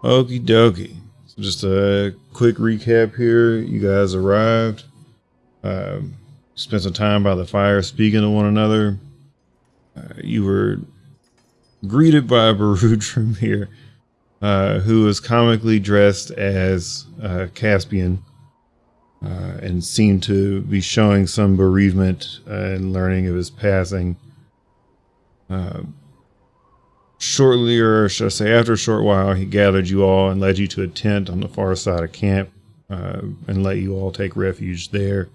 Okie dokie. So just a quick recap here. You guys arrived. Spent some time by the fire speaking to one another. You were greeted by a Barudrum here, who was comically dressed as Caspian and seemed to be showing some bereavement and learning of his passing. Shortly, or should I say after a short while, he gathered you all and led you to a tent on the far side of camp and let you all take refuge there.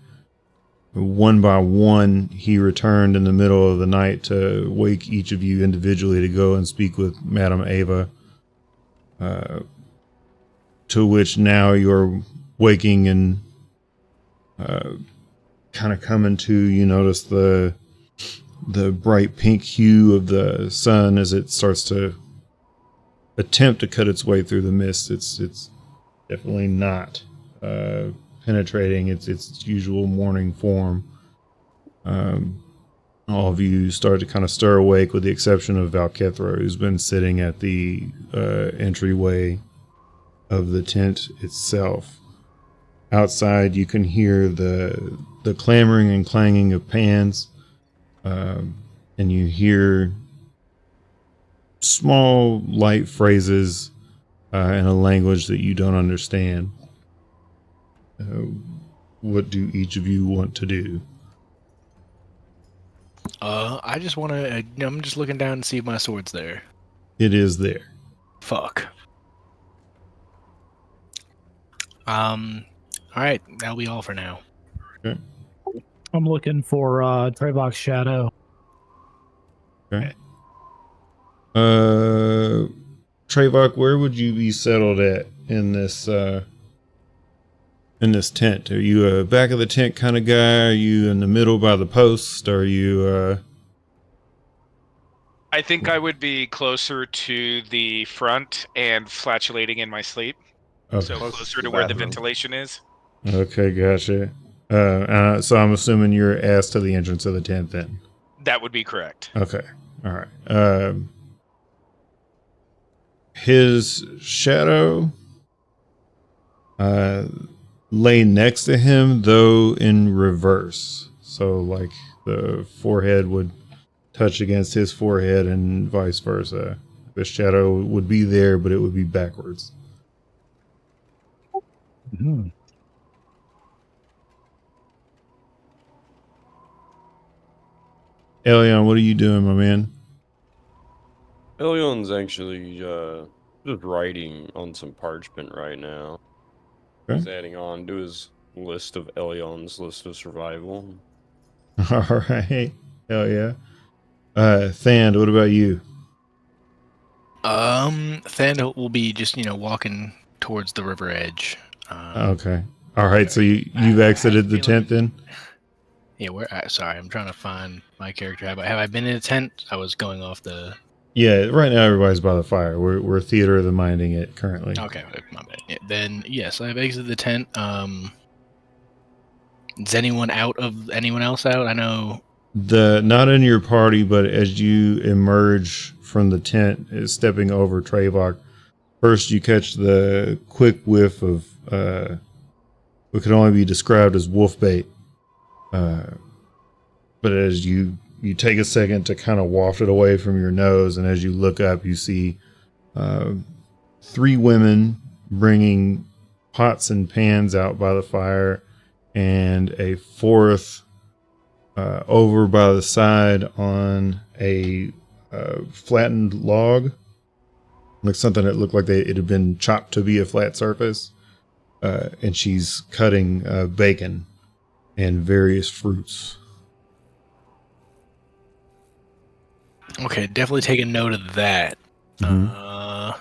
One by one, he returned in the middle of the night to wake each of you individually to go and speak with Madame Ava, to which now you're waking and kind of coming to. You notice the bright pink hue of the sun as it starts to attempt to cut its way through the mist. It's definitely not penetrating its usual morning form. All of you start to kind of stir awake, with the exception of Valkethra, who's been sitting at the entryway of the tent itself. Outside, you can hear the clamoring and clanging of pans, and you hear small, light phrases in a language that you don't understand. What do each of you want to do? I just want to. I'm just looking down to see if my sword's there. It is there. Fuck. All right, that'll be all for now. Okay. I'm looking for Trevok's shadow. Okay. Trevok, where would you be settled at in this tent? Are you a back of the tent kind of guy? Are you in the middle by the post? Are you I think I would be closer to the front and flatulating in my sleep. okay. So closer to where the ventilation is. Okay, gotcha. So I'm assuming you're ass to the entrance of the tent then. That would be correct. Okay. All right. His shadow lay next to him, though in reverse. So like the forehead would touch against his forehead and vice versa. The shadow would be there, but it would be backwards. Mm-hmm. Elion, what are you doing, my man? Elion's actually just writing on some parchment right now. Okay. He's adding on to his list of Elion's list of survival. All right. Hell yeah. Thand, what about you? Thand will be just walking towards the river edge. Okay. All right. So you've exited the tent then? Yeah. Sorry, I'm trying to find my character. Have I been in a tent? I was going off the. Yeah. Right now, everybody's by the fire. We're theater of the minding it currently. Okay, my bad. Yeah, then yes, I've exited the tent. Is anyone else out? I know. Not in your party, but as you emerge from the tent, stepping over Trevok, first you catch the quick whiff of what could only be described as wolf bait. But as you take a second to kind of waft it away from your nose, and as you look up, you see 3 women bringing pots and pans out by the fire, and a 4th over by the side on a flattened log, like something that looked like it had been chopped to be a flat surface, and she's cutting bacon and various fruits. Okay, definitely take a note of that. Mm-hmm.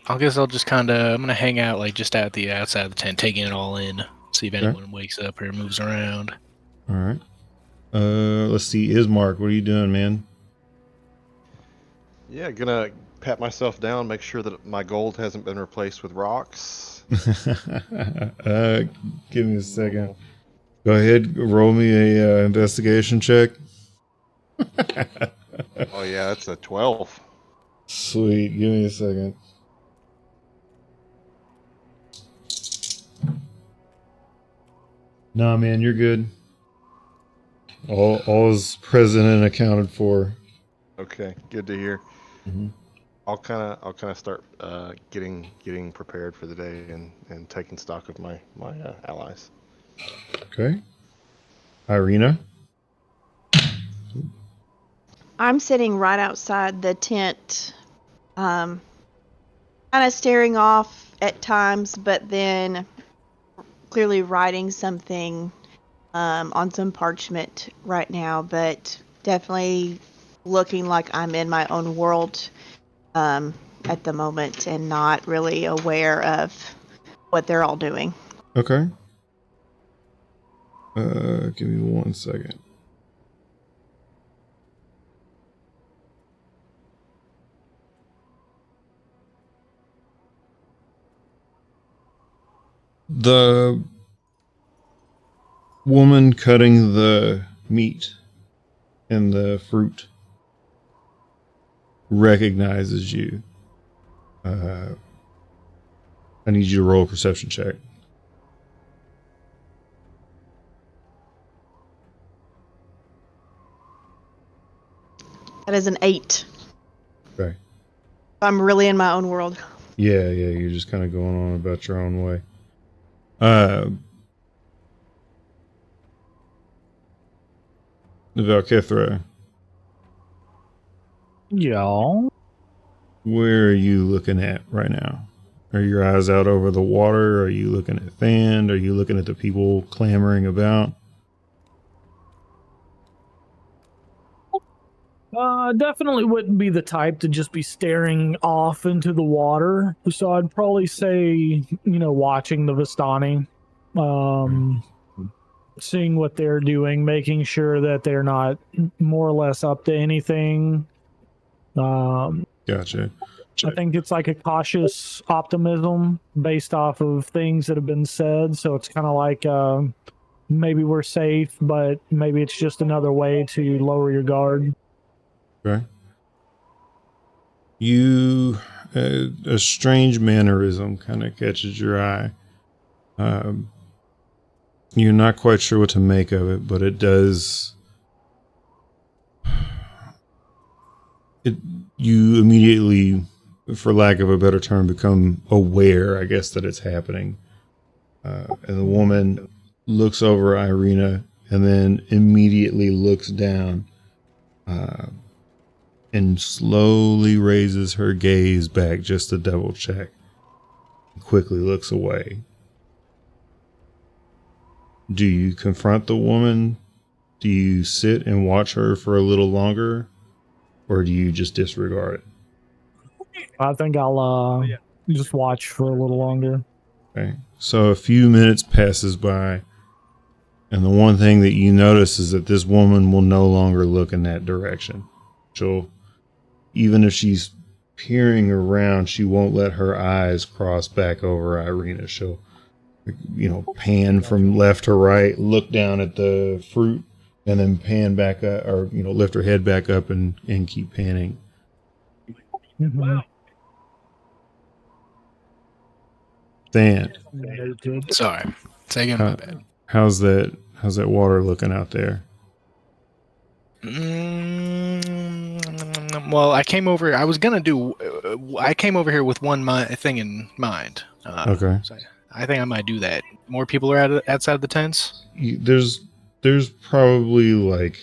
I guess I'll just I'm gonna hang out like just at the outside of the tent, taking it all in. See if anyone wakes up or moves around. All right. Let's see. Ismark, what are you doing, man? Yeah, gonna pat myself down, make sure that my gold hasn't been replaced with rocks. Give me a second. Go ahead, roll me a investigation check. Oh yeah, that's a 12. Sweet. Give me a second. Nah, man, you're good. All is present and accounted for. Okay, good to hear. Mm-hmm. I'll kind of start getting prepared for the day and taking stock of my allies. Okay. Irina? I'm sitting right outside the tent, kind of staring off at times, but then clearly writing something on some parchment right now, but definitely looking like I'm in my own world at the moment and not really aware of what they're all doing. Okay. Give me 1 second. The woman cutting the meat and the fruit recognizes you. I need you to roll a perception check. That is an 8. Okay. I'm really in my own world. Yeah, you're just kind of going on about your own way. Valkithra, Yeah. where are you looking at right now? Are your eyes out over the water? Are you looking at Thand? Are you looking at the people clamoring about? Definitely wouldn't be the type to just be staring off into the water. So I'd probably say, watching the Vistani, seeing what they're doing, making sure that they're not more or less up to anything. Gotcha. I think it's like a cautious optimism based off of things that have been said. So it's kind of like maybe we're safe, but maybe it's just another way to lower your guard. Okay. You, a strange mannerism kind of catches your eye. You're not quite sure what to make of it, but it does. You immediately, for lack of a better term, become aware, I guess, that it's happening. And the woman looks over Irina and then immediately looks down and slowly raises her gaze back just to double check. Quickly looks away. Do you confront the woman? Do you sit and watch her for a little longer? Or do you just disregard it? I think I'll just watch for a little longer. Okay. So a few minutes passes by, and the one thing that you notice is that this woman will no longer look in that direction. She'll, even if she's peering around, she won't let her eyes cross back over Irina. She'll, pan from left to right, look down at the fruit, and then pan back up, or, lift her head back up and keep panning. Mm-hmm. Dan, Sorry. Say again, my bad. how's that water looking out there? Well, I came over. I was gonna do. I came over here with one thing in mind. Okay. So I think I might do that. More people are outside the tents. There's probably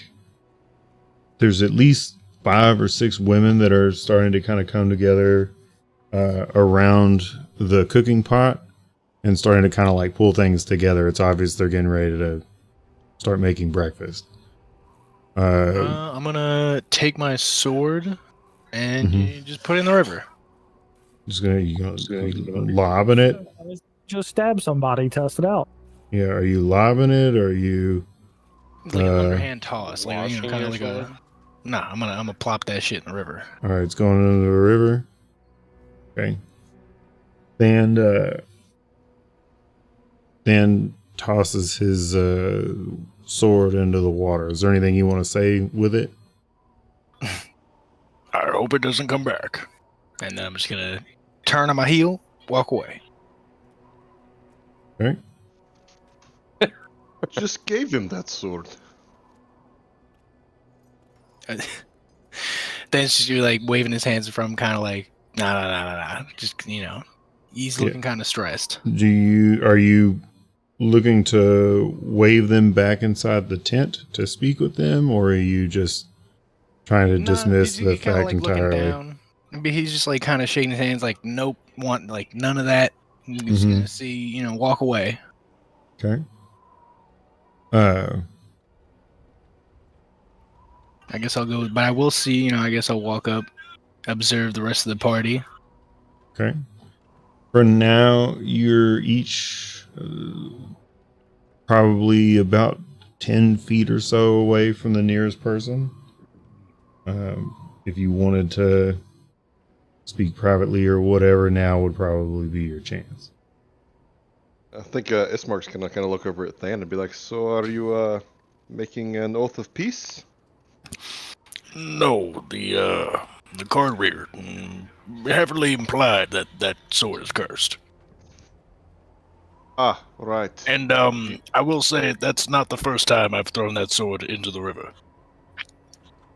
there's at least 5 or 6 women that are starting to kind of come together around the cooking pot and starting to kind of pull things together. It's obvious they're getting ready to start making breakfast. I'm gonna take my sword and you just put it in the river. You lobbing it? Just stab somebody, test it out. Yeah, are you lobbing it or are you Like an underhand toss, kind of washing like your a. Nah, I'm gonna plop that shit in the river. all right, it's going into the river. Okay. Dan tosses his sword into the water. Is there anything you want to say with it? I hope it doesn't come back. And then I'm just gonna turn on my heel, walk away. Okay. Just gave him that sword. Then she's like waving his hands from, kind of like, nah. Just he's Yeah. looking kind of stressed. Are you looking to wave them back inside the tent to speak with them, or are you just trying to dismiss the He's kinda, fact like, entirely? looking down. But he's just like kind of shaking his hands, like, nope, want like none of that. He's just Mhm. gonna see, walk away. Okay. I guess I'll go, but I will see. I guess I'll walk up, observe the rest of the party. Okay. For now, you're each probably about 10 feet or so away from the nearest person. If you wanted to speak privately or whatever, now would probably be your chance. I think Ismark's gonna kind of look over at Than and be like, "So, are you making an oath of peace?" No, the card reader heavily implied that that sword is cursed. Ah, right. And I will say that's not the first time I've thrown that sword into the river.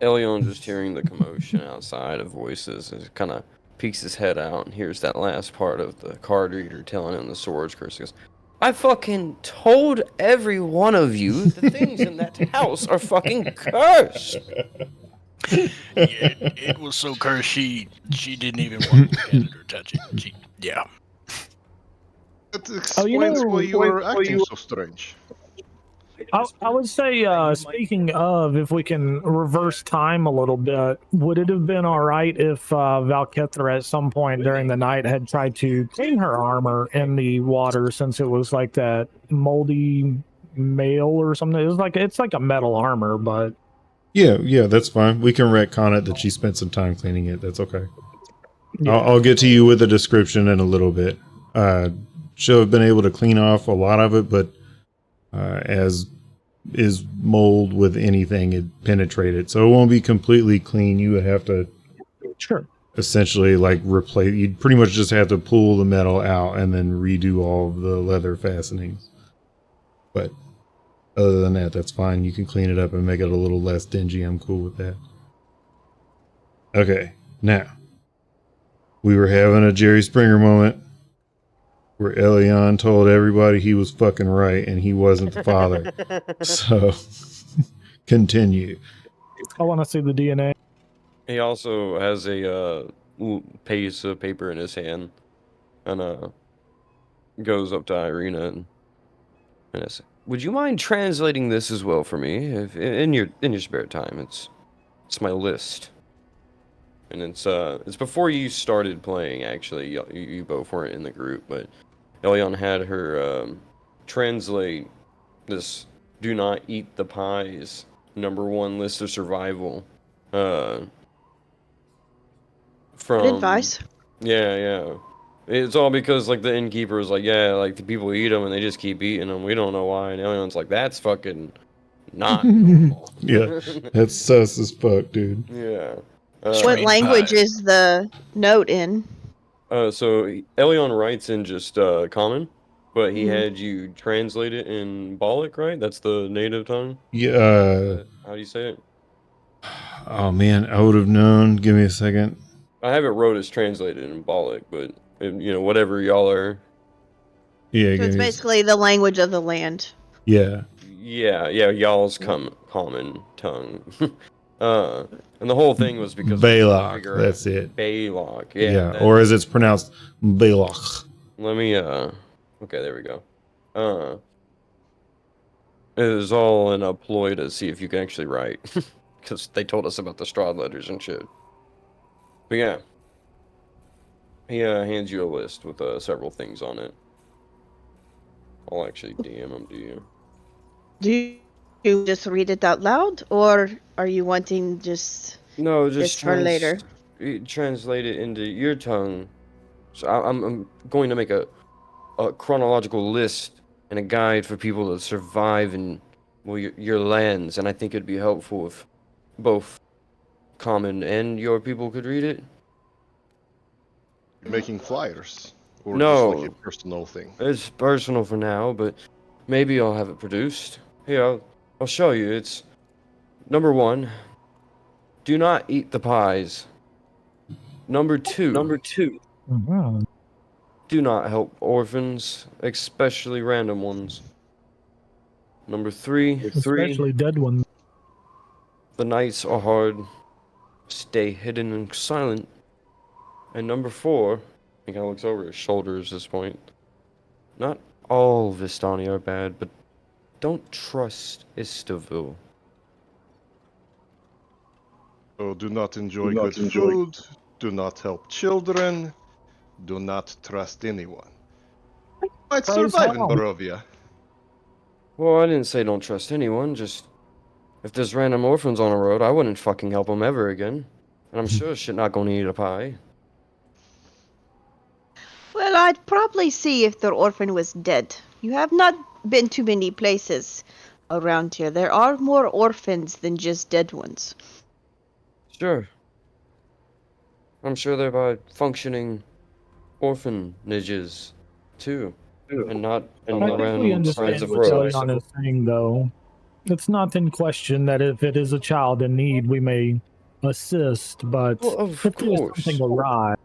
Elion, just hearing the commotion outside of voices, kind of peeks his head out and hears that last part of the card reader telling him the sword's cursed. He goes, I fucking told every one of you the things in that house are fucking cursed. It was so cursed she didn't even want to look at it or touch it. Yeah. That explains why you were acting so strange. I would say, speaking of, if we can reverse time a little bit, would it have been all right if Valkithra at some point during the night had tried to clean her armor in the water, since it was like that moldy mail or something? It's like a metal armor, but Yeah, that's fine. We can retcon it that she spent some time cleaning it. That's okay. yeah. I'll get to you with a description in a little bit. She'll have been able to clean off a lot of it, but as is mold with anything, it penetrated, so it won't be completely clean. You would have to Sure. essentially like replace. You'd pretty much just have to pull the metal out and then redo all of the leather fastenings. But other than that, that's fine. You can clean it up and make it a little less dingy. I'm cool with that. Okay, now we were having a Jerry Springer moment where Elion told everybody he was fucking right and he wasn't the father. So continue. I want to see the DNA. He also has a piece of paper in his hand and goes up to Irina and says, would you mind translating this as well for me if in your spare time? It's my list. And it's before you started playing, actually. You both weren't in the group, but Elion had her translate this do not eat the pies #1 list of survival from Good advice. Yeah. It's all because like the innkeeper is like, yeah, like the people eat them and they just keep eating them. We don't know why. And Elion's like, that's fucking not normal. Yeah, that's sus as fuck, dude. Yeah. What Strange language pies. is the note in? So Elion writes in just common, but he Mhm. had you translate it in Balic, right? That's the native tongue. Yeah. How do you say it? Oh man, I would have known. Give me a second. I have it wrote as translated in Balic, but whatever y'all are. Yeah, So give it's me. basically the language of the land. Yeah. Yeah, y'all's common tongue. And the whole thing was because Balok. That's it. Balok. Yeah, or as it's pronounced, Balok. Let me okay, there we go. It was all in a ploy to see if you can actually write. Because they told us about the Strahd letters and shit. But yeah. He hands you a list with several things on it. I'll actually DM them to you. Do you just read it out loud, or are you wanting just No, this for later? Translate it into your tongue. So I'm going to make a chronological list and a guide for people to survive in your lands, and I think it'd be helpful if both common and your people could read it. You're making flyers, or just like a No, personal thing. it's personal for now, but Maybe I'll have it produced. Here, I'll show you. It's number 1. Do not eat the pies. Number 2. Mhm. Do not help orphans, especially random ones. Number 3. Especially dead ones. The nights are hard. Stay hidden and silent. And number 4. He kind of looks over his shoulders at this point. Not all Vistani are bad, but don't trust Istavil. So do not enjoy good food. Do not help children. Do not trust anyone. Might Praise survive in hell. Barovia. Well, I didn't say don't trust anyone, just if there's random orphans on the road, I wouldn't fucking help them ever again. And I'm sure shit not gonna eat a pie. Well, I'd probably see if their orphan was dead. You have not been to many places around here. There are more orphans than just dead ones. Sure. I'm sure they're by functioning orphanages, too. And not I think we random understand sides of what roads. Elion is saying, though. It's not in question that if it is a child in need, we may assist, but Well, of if there's course. something awry,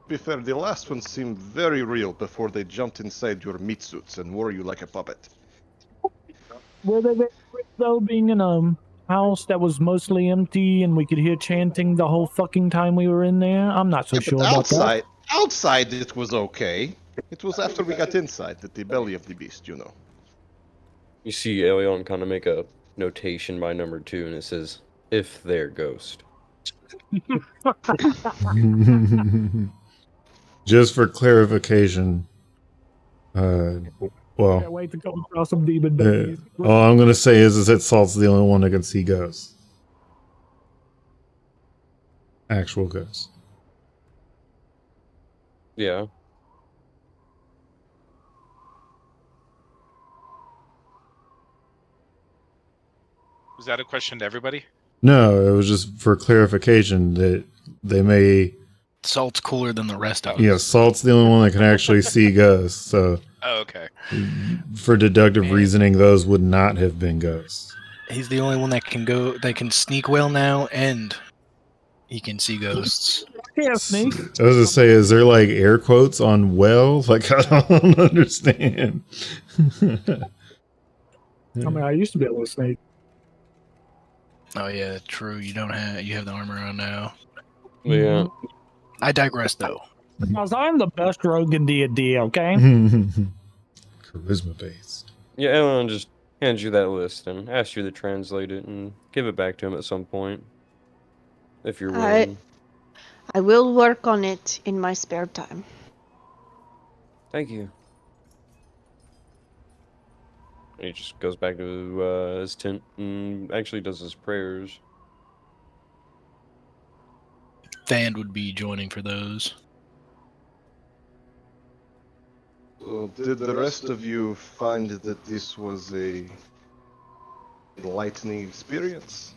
To be fair, the last one seemed very real before they jumped inside your meat suits and wore you like a puppet. were they very quick, though, being in a house that was mostly empty and we could hear chanting the whole fucking time we were in there? I'm not so Yeah, sure but about that. outside it was okay. It was after we got inside that the belly of the beast, you know. You see Elion kind of make a notation by number 2, and it says, if they're ghost. Just for clarification, Can't well, wait to come across some demon babies. all I'm gonna say is that Salt's the only one that can see ghosts. Actual ghosts. Yeah. Was that a question to everybody? No, it was just for clarification that they may. Salt's cooler than the rest of us. Yeah, Salt's the only one that can actually see ghosts. So, Oh, okay. for deductive Man. reasoning, those would not have been ghosts. He's the only one that can go. That can sneak well now, and he can see ghosts. Yeah, Snake. I was gonna say, is there like air quotes on well? Like, I don't understand. I mean, I used to be able to snake. Oh yeah, true. You don't have. You have the armor on now. Yeah. I digress, though. Because I'm the best rogue in D&D, okay? Charisma based. Yeah, Elion just hands you that list and asks you to translate it and give it back to him at some point. If you're willing. I will work on it in my spare time. Thank you. He just goes back to his tent and actually does his prayers. Thand would be joining for those. So did the rest of you find that this was a enlightening experience?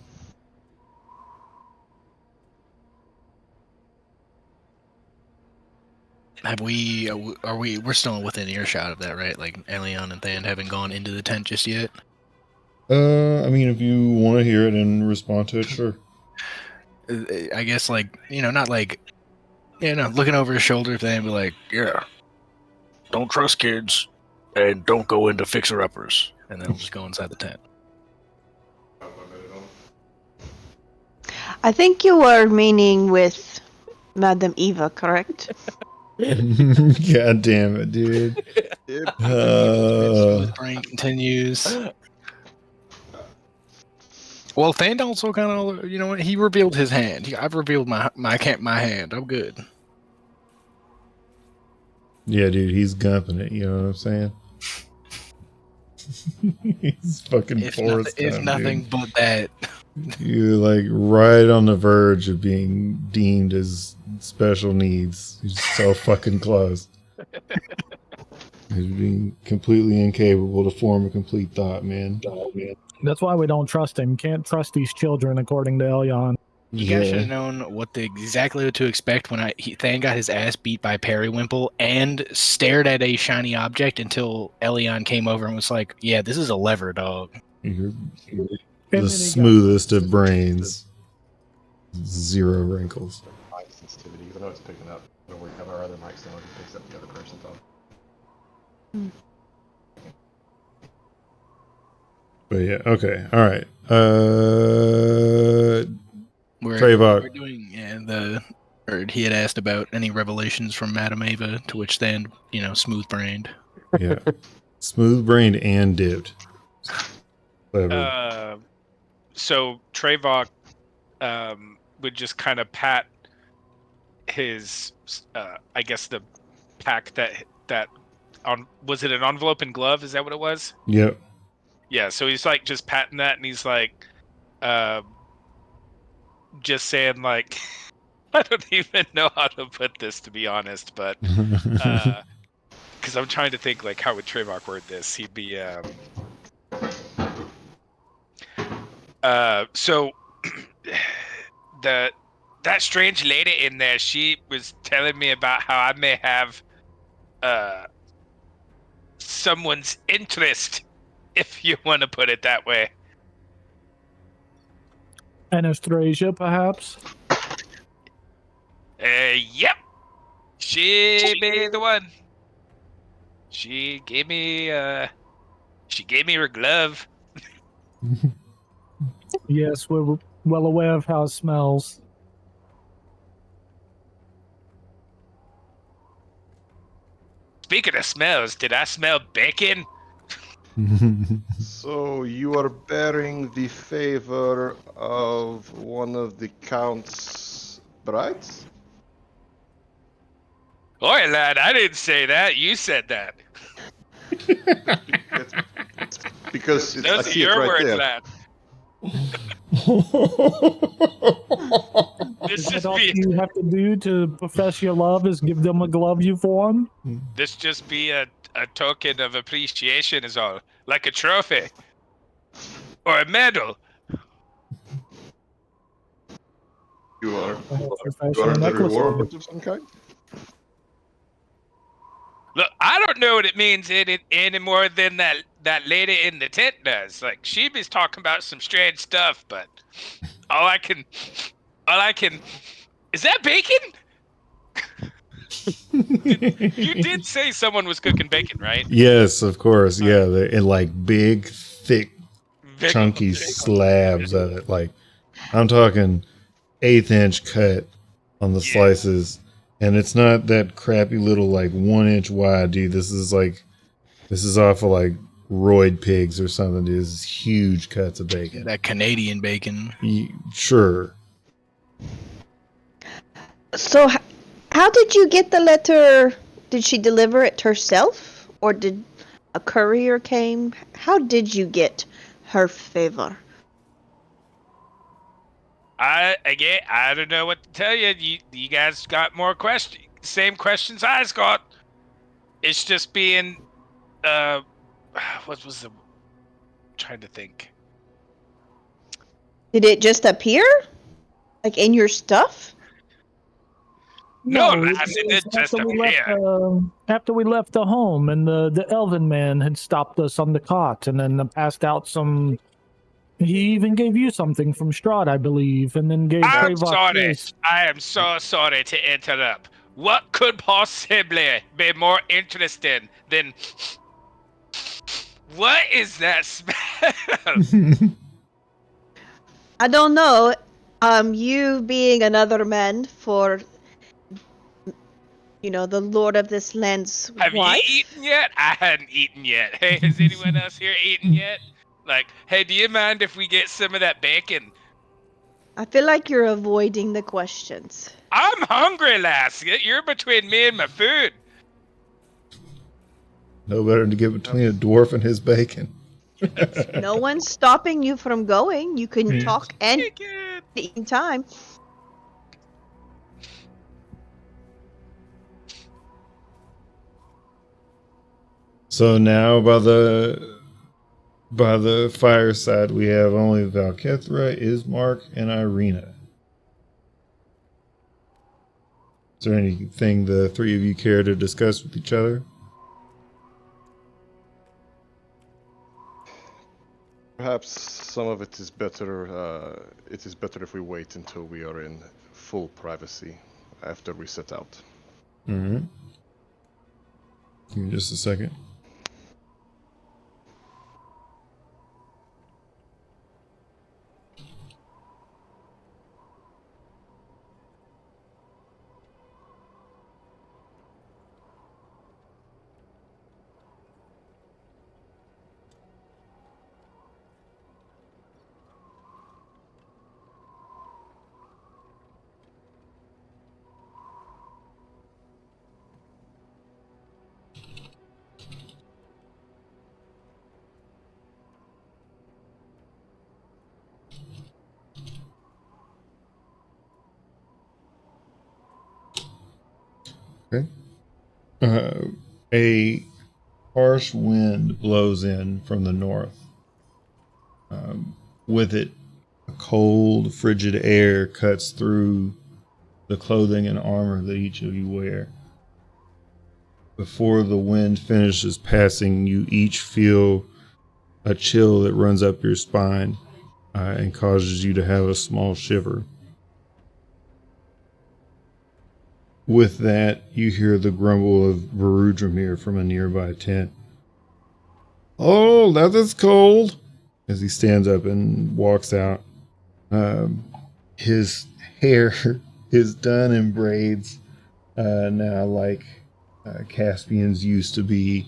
Have we? Are we? We're still within earshot of that, right? Like Elion and Thand haven't gone into the tent just yet. I mean, if you want to hear it and respond to it, sure. I guess, like, not like, looking over his shoulder, Thand be like, Yeah. Don't trust kids, and don't go into fixer-uppers. and then we'll just go inside the tent. I think you were meaning with Madame Eva, correct? God damn it, dude. Smooth brain continues. Well, Thand also kind of, he revealed his hand. I've revealed my hand. I'm good. Yeah, dude, he's gumping it. You know what I'm saying? He's fucking Forrest If Gump, nothing dude. but that. You're like right on the verge of being deemed as special needs. He's so fucking close. He's being completely incapable to form a complete thought, man. That's why we don't trust him. Can't trust these children, according to Elyon. You guys should Yeah. have known exactly what to expect when Than got his ass beat by Periwimple and stared at a shiny object until Elion came over and was like, "Yeah, this is a lever, dog." You're And the then he got smoothest of brains. 0 wrinkles. Mic sensitivity, even though it's picking up. When we have our other mics down, it picks up the other person talking. But yeah, okay. All right. We're Trayvok. doing or he had asked about any revelations from Madame Ava, to which Than, smooth brained. Yeah. Smooth brained and dipped. Clever. So Trayvok would just kind of pat his, I guess the pack that on, was it an envelope and glove? Is that what it was? Yep. Yeah. So he's like just patting that, and he's like, just saying like, I don't even know how to put this, to be honest, but because I'm trying to think like how would Trayvok word this? He'd be so that strange lady in there, she was telling me about how I may have someone's interest, if you want to put it that way. Anastasia, perhaps? Yep. She be the one. She gave me her glove. Yes, we're well aware of how it smells. Speaking of smells, did I smell bacon? So you are bearing the favor of one of the Count's brides? Oi, lad, I didn't say that. You said that. Because I Those are see it your right words, there. lad. This Is that just all be you have to do to profess your love is give them a glove you've won? this just be a token of appreciation is all. Like a trophy. Or a medal. You are Profess you your are the necklace on reward of some kind? Look, I don't know what it means any more than that lady in the tent does. Like, she was talking about some strange stuff, but all I can is that bacon? You did say someone was cooking bacon, right? Yes, of course. Yeah, in like big, thick, Big- chunky slabs of it. Like, I'm talking 1/8 inch cut on the Yeah. slices, and it's not that crappy little like 1 inch wide, dude. This is off of like roid pigs or something. Dude. This is huge cuts of bacon. That Canadian bacon. Sure. So, how did you get the letter? Did she deliver it herself, or did a courier came? How did you get her favor? I don't know what to tell you. You guys got more questions. Same questions I's got. It's just being what was the trying to think. Did it just appear, like in your stuff? No, it lass, it was did just after we appear. after we left the home, and the elven man had stopped us on the cot, and then passed out some. He even gave you something from Strahd, I believe, and then gave I'm Trayvok sorry. this. I am so sorry to interrupt. What could possibly be more interesting than what is that smell? I don't know. You being another man for, the lord of this land's Have wife. you eaten yet? I hadn't eaten yet. Hey, has anyone else here eaten yet? Like, hey, do you mind if we get some of that bacon? I feel like you're avoiding the questions. I'm hungry, lass. You're between me and my food. No better to get between a dwarf and his bacon. No one's stopping you from going. You can talk and Bacon. eat time. So now by the fireside, we have only Valkethra, Ismark, and Irina. Is there anything the three of you care to discuss with each other? Perhaps some of it is better. It is better if we wait until we are in full privacy after we set out. Mm-hmm. Give me just a second. Okay. A harsh wind blows in from the north. With it, a cold, frigid air cuts through the clothing and armor that each of you wear. Before the wind finishes passing, you each feel a chill that runs up your spine and causes you to have a small shiver. With that, you hear the grumble of Varudramir from a nearby tent. Oh, that is cold! As he stands up and walks out. His hair is done in braids now, like Caspian's used to be.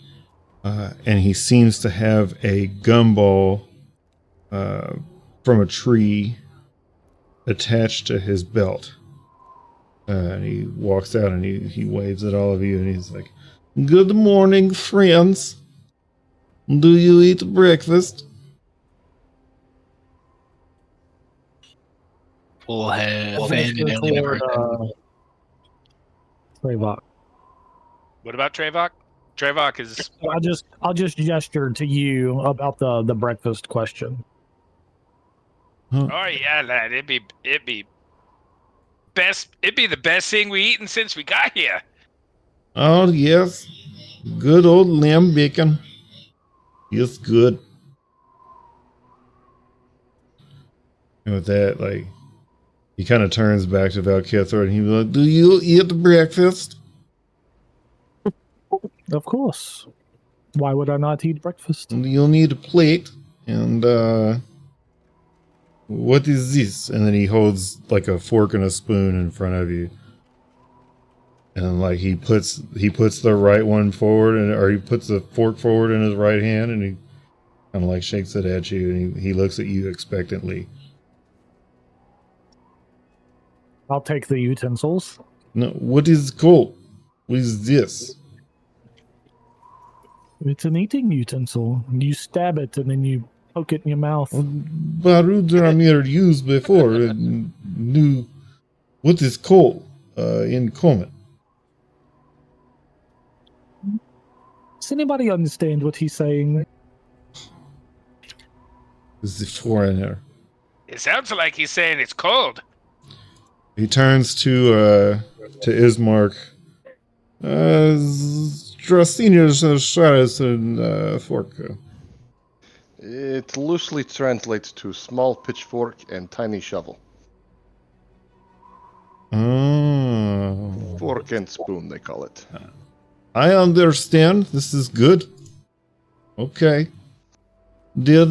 And he seems to have a gumball from a tree attached to his belt. And he walks out and he waves at all of you and he's like, "Good morning, friends. Do you eat breakfast?" We'll have Well, Fan and Mr. Ellie Toward, Trayvok. What about Trayvok? Trayvok is. I'll just gesture to you about the breakfast question. Oh yeah, lad. It'd be best. It'd be the best thing we eaten since we got here. Oh, yes. Good old lamb bacon. It's good. And with that, like, he kind of turns back to Valkithor and he's like, "Do you eat breakfast?" Of course. Why would I not eat breakfast? "You'll need a plate. And, what is this?" And then he holds, like, a fork and a spoon in front of you. And, like, he puts the right one forward, or he puts the fork forward in his right hand, and he kind of, like, shakes it at you, and he looks at you expectantly. I'll take the utensils. "No, what is called? What is this?" It's an eating utensil. You stab it and then you poke it in your mouth. Barudramir used before knew what is called in common. Does anybody understand what he's saying? This is a foreigner. It sounds like he's saying it's cold. He turns to Ismark. Strasinius Sharas and fork. It loosely translates to small pitchfork and tiny shovel. Oh. Fork and spoon, they call it. I understand. This is good. Okay. Did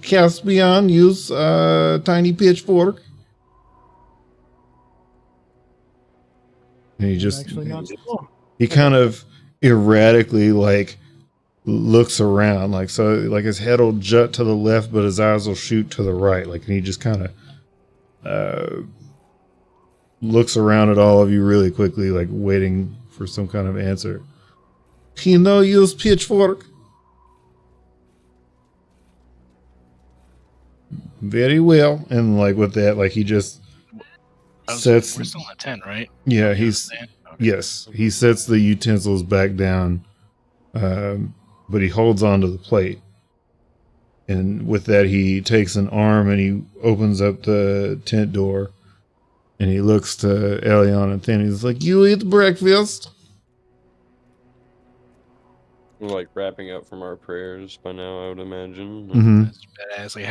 Caspian use a tiny pitchfork? And he just Actually, not sure. he kind of erratically like looks around, like, so like his head will jut to the left but his eyes will shoot to the right, like, and he just kind of looks around at all of you really quickly, like waiting for some kind of answer. He no use pitchfork. Very well. And like with that, like he just sets. We're still in the tent, right? Yeah, he's yes. He sets the utensils back down, but he holds onto the plate. And with that, he takes an arm and he opens up the tent door, And he looks to Elion and Thin. He's like, "You eat breakfast." We're like wrapping up from our prayers by now, I would imagine. Mm-hmm. That's badass. Like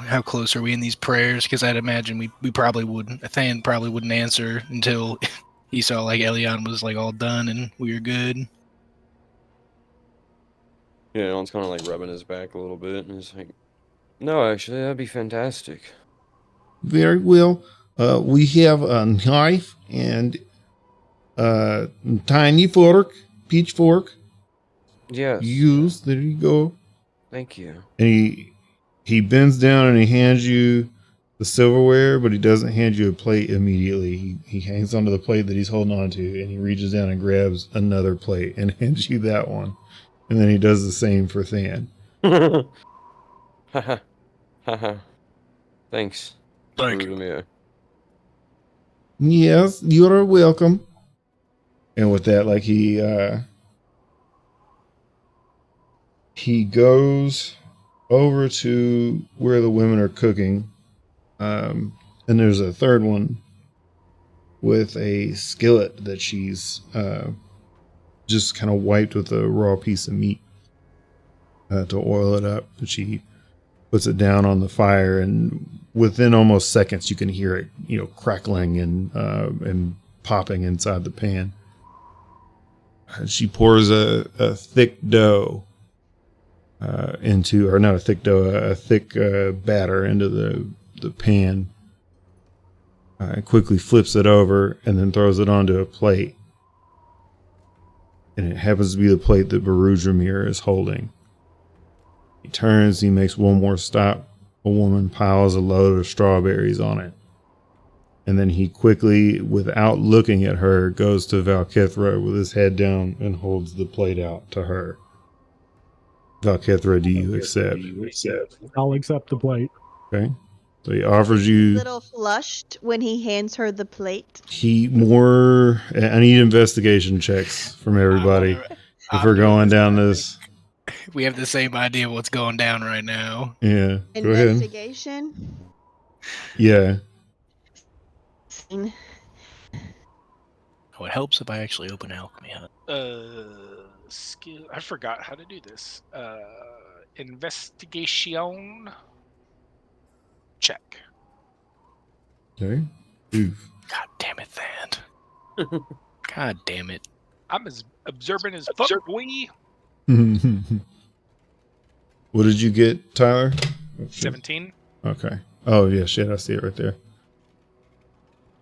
how close are we in these prayers? Because I'd imagine we probably wouldn't. Than probably wouldn't answer until he saw like Elion was like all done and we were good. Yeah, Elon's kind of like rubbing his back a little bit, and he's like, "No, actually, that'd be fantastic." Very well. We have a knife and a tiny fork, pitchfork. Yes. Use. There you go. Thank you. And he bends down and he hands you the silverware, but he doesn't hand you a plate immediately. He hangs onto the plate that he's holding on to, and he reaches down and grabs another plate and hands you that one. And then he does the same for Than. Haha. Haha. Thanks. Thank Screwed you. me. Yes, you're welcome. And with that, like he goes over to where the women are cooking. And there's a third one with a skillet that she's just kind of wiped with a raw piece of meat to oil it up. And she puts it down on the fire, and within almost seconds, you can hear it, crackling and popping inside the pan. She pours a thick dough into, or not a thick dough, a thick batter into the pan. Quickly flips it over and then throws it onto a plate. And it happens to be the plate that Barudramir is holding. He turns, he makes one more stop. A woman piles a load of strawberries on it. And then he quickly, without looking at her, goes to Valkithra with his head down and holds the plate out to her. Valkithra, do you accept? I'll accept the plate. Okay. So he offers you. A little flushed when he hands her the plate. I need investigation checks from everybody if we're going down this. We have the same idea what's going down right now. Yeah. Go ahead. Investigation. Yeah. Oh, it helps if I actually open Alchemy Hut. Skill. I forgot how to do this. Investigation. Check. Okay. Oof. God damn it, Thand. God damn it. I'm as observant as fuck, boy. What did you get, Tyler? 17. Okay. Oh, yeah, shit. I see it right there.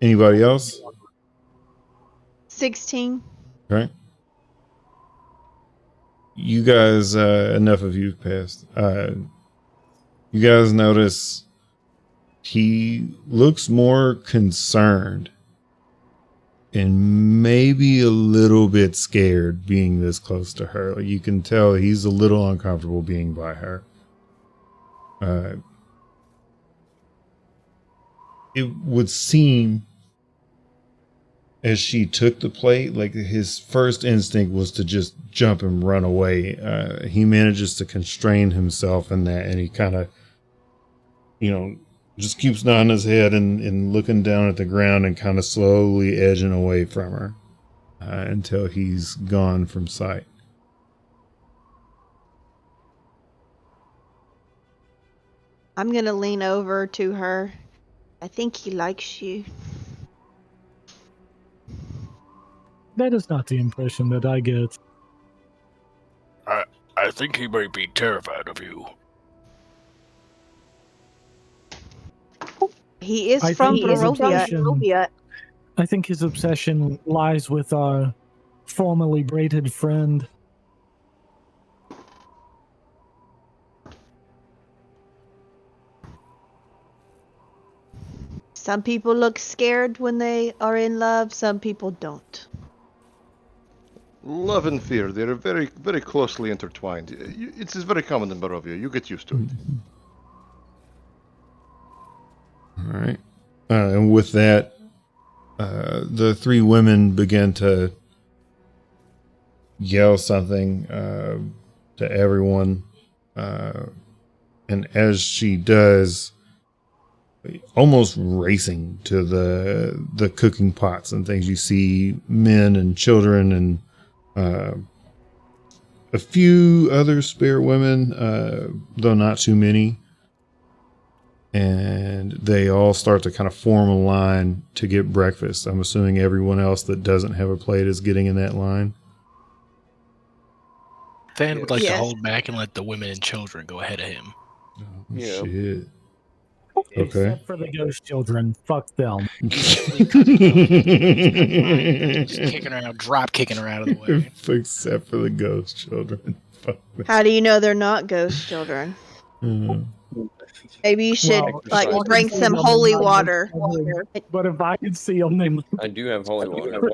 Anybody else? 16. Okay. You guys, enough of you passed. You guys notice he looks more concerned and maybe a little bit scared being this close to her. Like, you can tell he's a little uncomfortable being by her. It would seem as she took the plate, like his first instinct was to just jump and run away. He manages to constrain himself in that, and he kind of, just keeps nodding his head and looking down at the ground and kind of slowly edging away from her until he's gone from sight. I'm going to lean over to her. I think he likes you. That is not the impression that I get. I think he might be terrified of you. He is I from think his Barovia. I think his obsession lies with our formerly braided friend. Some people look scared when they are in love, some people don't. Love and fear, they're very, very closely intertwined. It's very common in Barovia. You get used to it. All right. And with that, the three women begin to yell something to everyone. And as she does, almost racing to the cooking pots and things. You see men and children and a few other spare women, though not too many. And they all start to kind of form a line to get breakfast. I'm assuming everyone else that doesn't have a plate is getting in that line. Than would like to Yes. hold back and let the women and children go ahead of him. Oh, Yeah. shit. Okay. Except for the ghost children. Fuck them. Just kicking her out, drop kicking her out of the way. Except for the ghost children. Fuck them. How do you know they're not ghost children? Maybe you should Well, like I bring can some see them holy in my water. But if I could see them, they might. I do have holy water.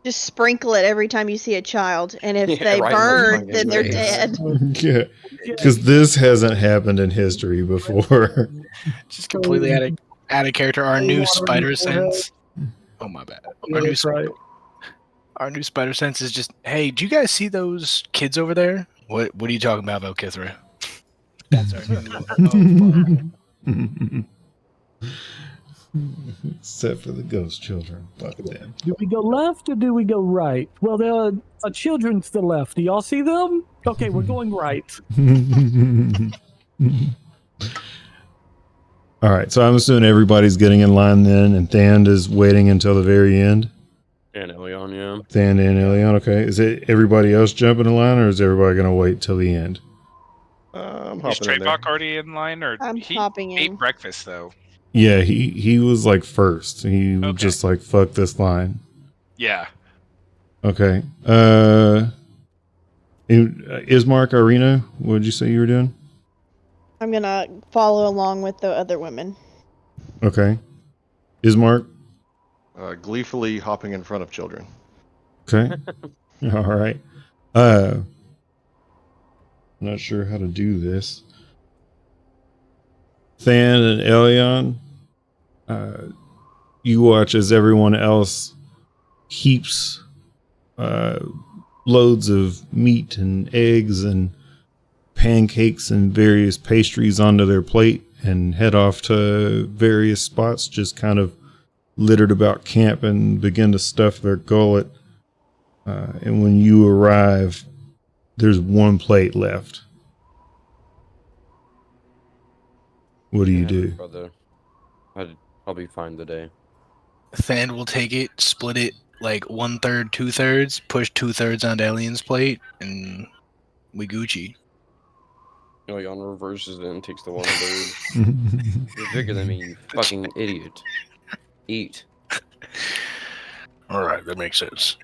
Just sprinkle it every time you see a child, and if Yeah, they right in the burn, fucking then they're face. dead. Yeah, because this hasn't happened in history before. Just completely out of character. Our Holy new water spider in the forehead. sense. Oh my bad. Yeah, Our new that's right. Our new spider sense is just, hey, do you guys see those kids over there? What are you talking about, Valkithra? That's our new Except for the ghost children. Fuck them. Do we go left or do we go right? Well, there are children to the left. Do y'all see them? Okay, we're going right. All right, so I'm assuming everybody's getting in line then, and Thand is waiting until the very end. And Elion, yeah. Thand and Elion, okay. Is it everybody else jumping in line, or is everybody going to wait till the end? I'm Is hopping in there. Trayvok already in line, or I'm he hopping ate in. breakfast though? Yeah, he was like first. He was Okay. just like, fuck this line. Yeah. Okay. Ismark, Irina, what did you say you were doing? I'm gonna follow along with the other women. Okay. Ismark? Gleefully hopping in front of children. Okay. All right. Not sure how to do this. Than and Elion, you watch as everyone else heaps loads of meat and eggs and pancakes and various pastries onto their plate and head off to various spots, just kind of littered about camp, and begin to stuff their gullet. And when you arrive, there's one plate left. What do you do? Brother. I'll be fine today. Thand will take it, split it like 1/3, 2/3, push 2/3 onto Alien's plate, and we Gucci. Elion reverses it and takes the 1/3. You're bigger than me, you fucking idiot. Eat. All right, that makes sense.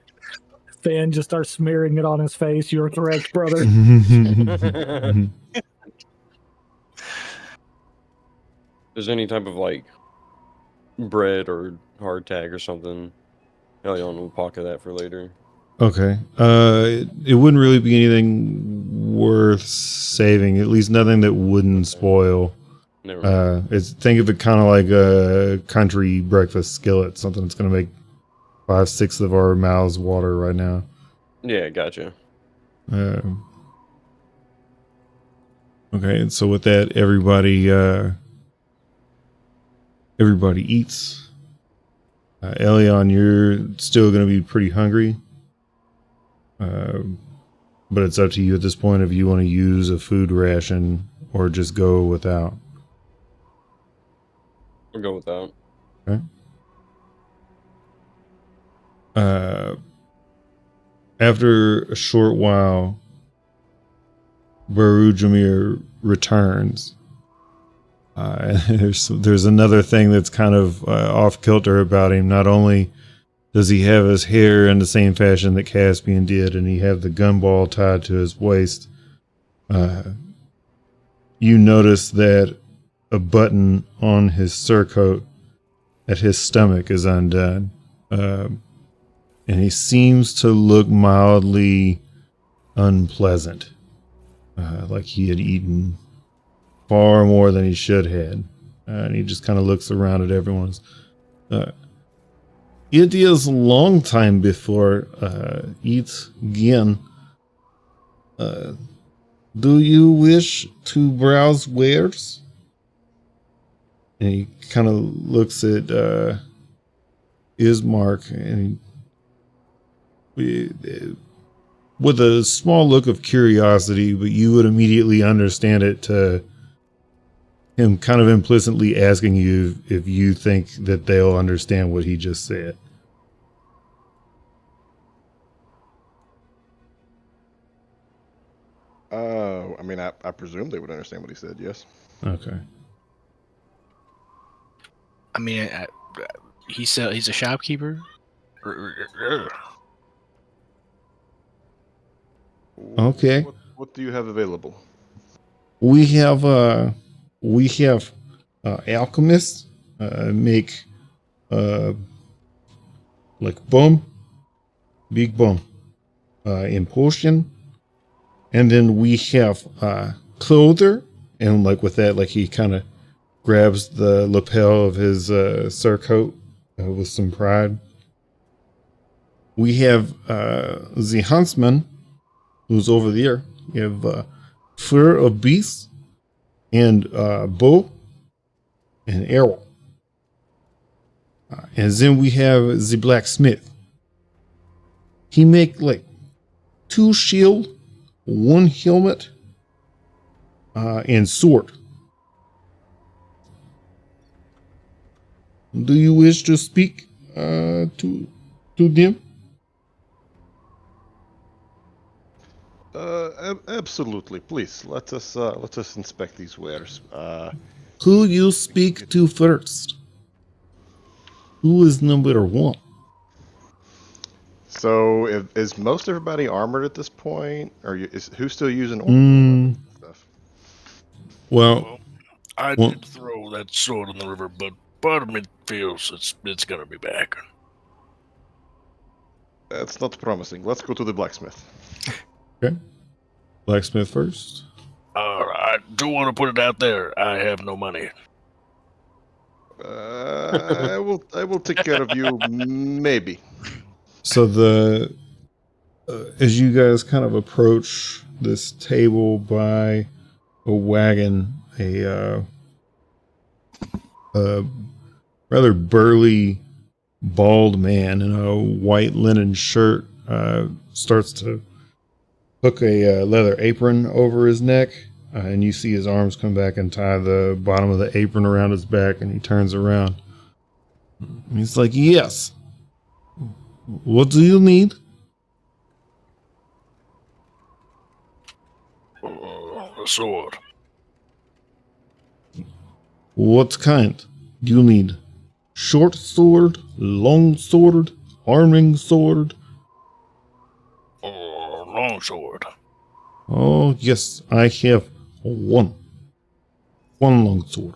Fan just starts smearing it on his face. You're correct, brother. There's any type of like bread or hardtack or something, Elion will pocket that for later. Okay. It wouldn't really be anything worth saving. At least nothing that wouldn't spoil. Never mind. Think of it kind of like a country breakfast skillet, something that's going to make 5/6 of our mouths water right now. Yeah, gotcha. Okay, and so with that, everybody eats. Elion, you're still going to be pretty hungry. But it's up to you at this point if you want to use a food ration or just go without. We'll go with that. Okay. After a short while, Baru Jamir returns. There's another thing that's kind of off kilter about him. Not only does he have his hair in the same fashion that Caspian did, and he have the gumball tied to his waist, you notice that a button on his surcoat at his stomach is undone. And he seems to look mildly unpleasant. Like he had eaten far more than he should have. And he just kind of looks around at everyone's. It is a long time before eat again. Do you wish to browse wares? And he kind of looks at Ismark and with a small look of curiosity, but you would immediately understand it to him kind of implicitly asking you if you think that they'll understand what he just said. I mean, I presume they would understand what he said, yes. Okay. I mean, he's a shopkeeper. Okay. What do you have available? We have alchemists make like big bomb in potion, and then we have clother, and like with that, like he kind of grabs the lapel of his surcoat with some pride. We have the huntsman who's over there. We have fur of beast and bow and arrow. And then we have the blacksmith. He make like 2 shield, 1 helmet, and sword. Do you wish to speak to them? Absolutely. Please let us inspect these wares. Who you speak to first? Who is number 1? So, is most everybody armored at this point, or is who's still using weapons and stuff? Well, I well- did throw that sword in the river, but part of me feels it's gonna be back. That's not promising. Let's go to the blacksmith. okay. Blacksmith first. I do want to put it out there. I have no money. I will take care of you, maybe. So as you guys kind of approach this table by a wagon, a rather burly, bald man in a white linen shirt starts to hook a leather apron over his neck, and you see his arms come back and tie the bottom of the apron around his back, and he turns around. And he's like, yes. What do you need? A sword. What kind do you need? Short sword, long sword, arming sword? Long sword. Oh, yes, I have one. One long sword.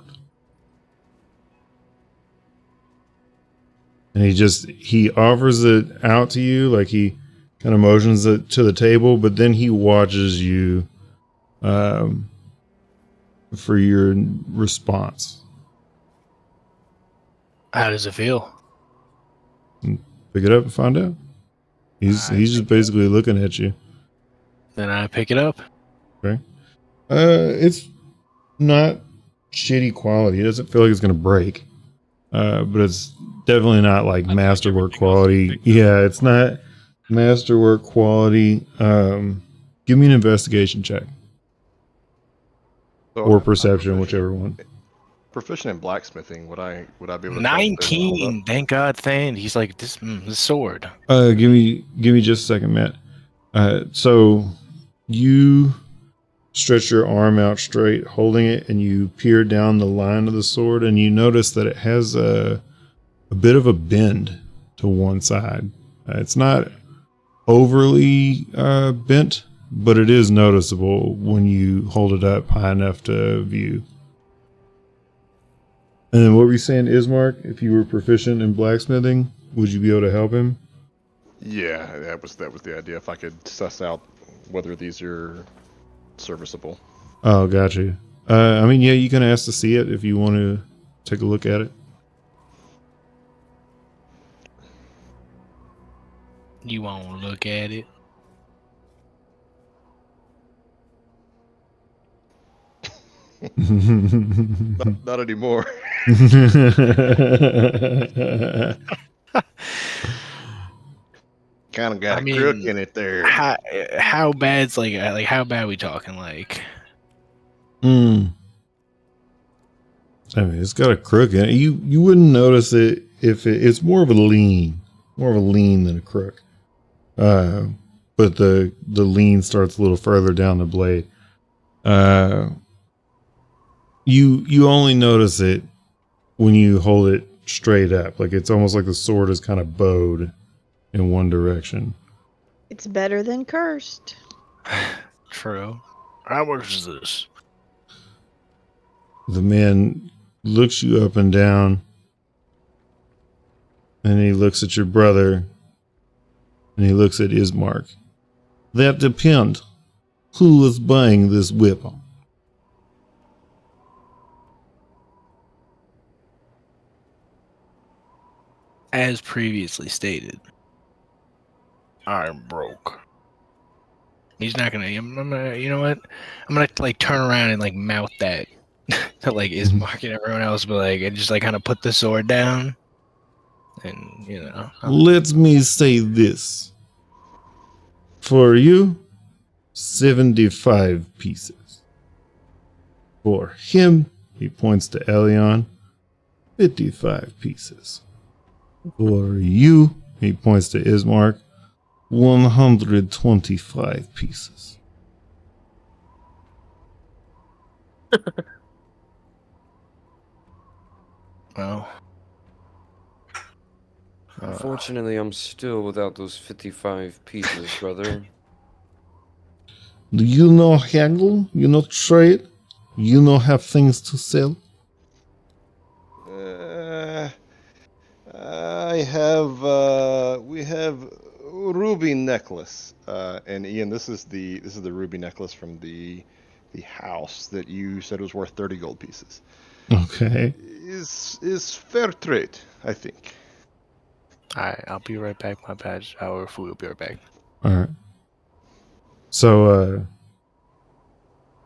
And he offers it out to you, like he kind of motions it to the table, but then he watches you for your response. How does it feel? Pick it up and find out. He's just basically looking at you. Then I pick it up. Okay. It's not shitty quality. It doesn't feel like it's gonna break. But it's definitely not like masterwork quality. Yeah, it's not masterwork quality. Give me an investigation check. So Or I'm perception, whichever one. Proficient in blacksmithing. Would I be able to tell if they leveled 19. up? Thank God, Than. He's like this sword. Give me just a second, Matt. So you stretch your arm out straight, holding it, and you peer down the line of the sword, and you notice that it has a bit of a bend to one side. It's not overly bent, but it is noticeable when you hold it up high enough to view. And then what were you saying, Ismark? If you were proficient in blacksmithing, would you be able to help him? Yeah, that was the idea. If I could suss out whether these are serviceable. Oh, gotcha. I mean, yeah, you can ask to see it if you want to take a look at it. You won't look at it. Not anymore. Kind of got I a crook mean, in it there. How bad's like how bad we talking? Like, Hmm. I mean, it's got a crook in it. You wouldn't notice it if it's more of a lean than a crook. But the lean starts a little further down the blade. You only notice it when you hold it straight up. Like it's almost like the sword is kind of bowed in one direction. It's better than cursed. true. How much is this? The man looks you up and down, and he looks at your brother, and he looks at Ismark. That depends. Who is buying this weapon? As previously stated, I'm broke. he's not gonna. I'm gonna. You know what? I'm gonna like turn around and like mouth that to like Ismark and everyone else, but like and just like kind of put the sword down, and you know. Let me say this. For you, 75 pieces. For him, he points to Elion, 55 pieces. For you, he points to Ismark, 125 pieces. Well, Unfortunately, I'm still without those 55 pieces, brother. Do you know haggle? You know trade? You know have things to sell? We have ruby necklace. And Ian, this is the ruby necklace from the house that you said was worth 30 gold pieces. Okay. Is fair trade, I think. alright, I'll be right back. My badge, our food will be right back. All right. So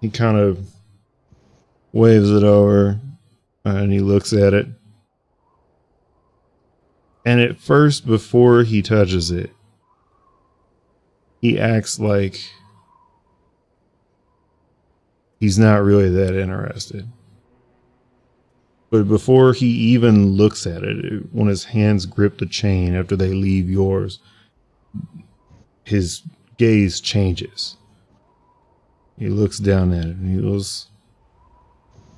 he kind of waves it over and he looks at it. And at first, before he touches it, he acts like he's not really that interested. But before he even looks at it, when his hands grip the chain after they leave yours, his gaze changes. He looks down at it and he goes,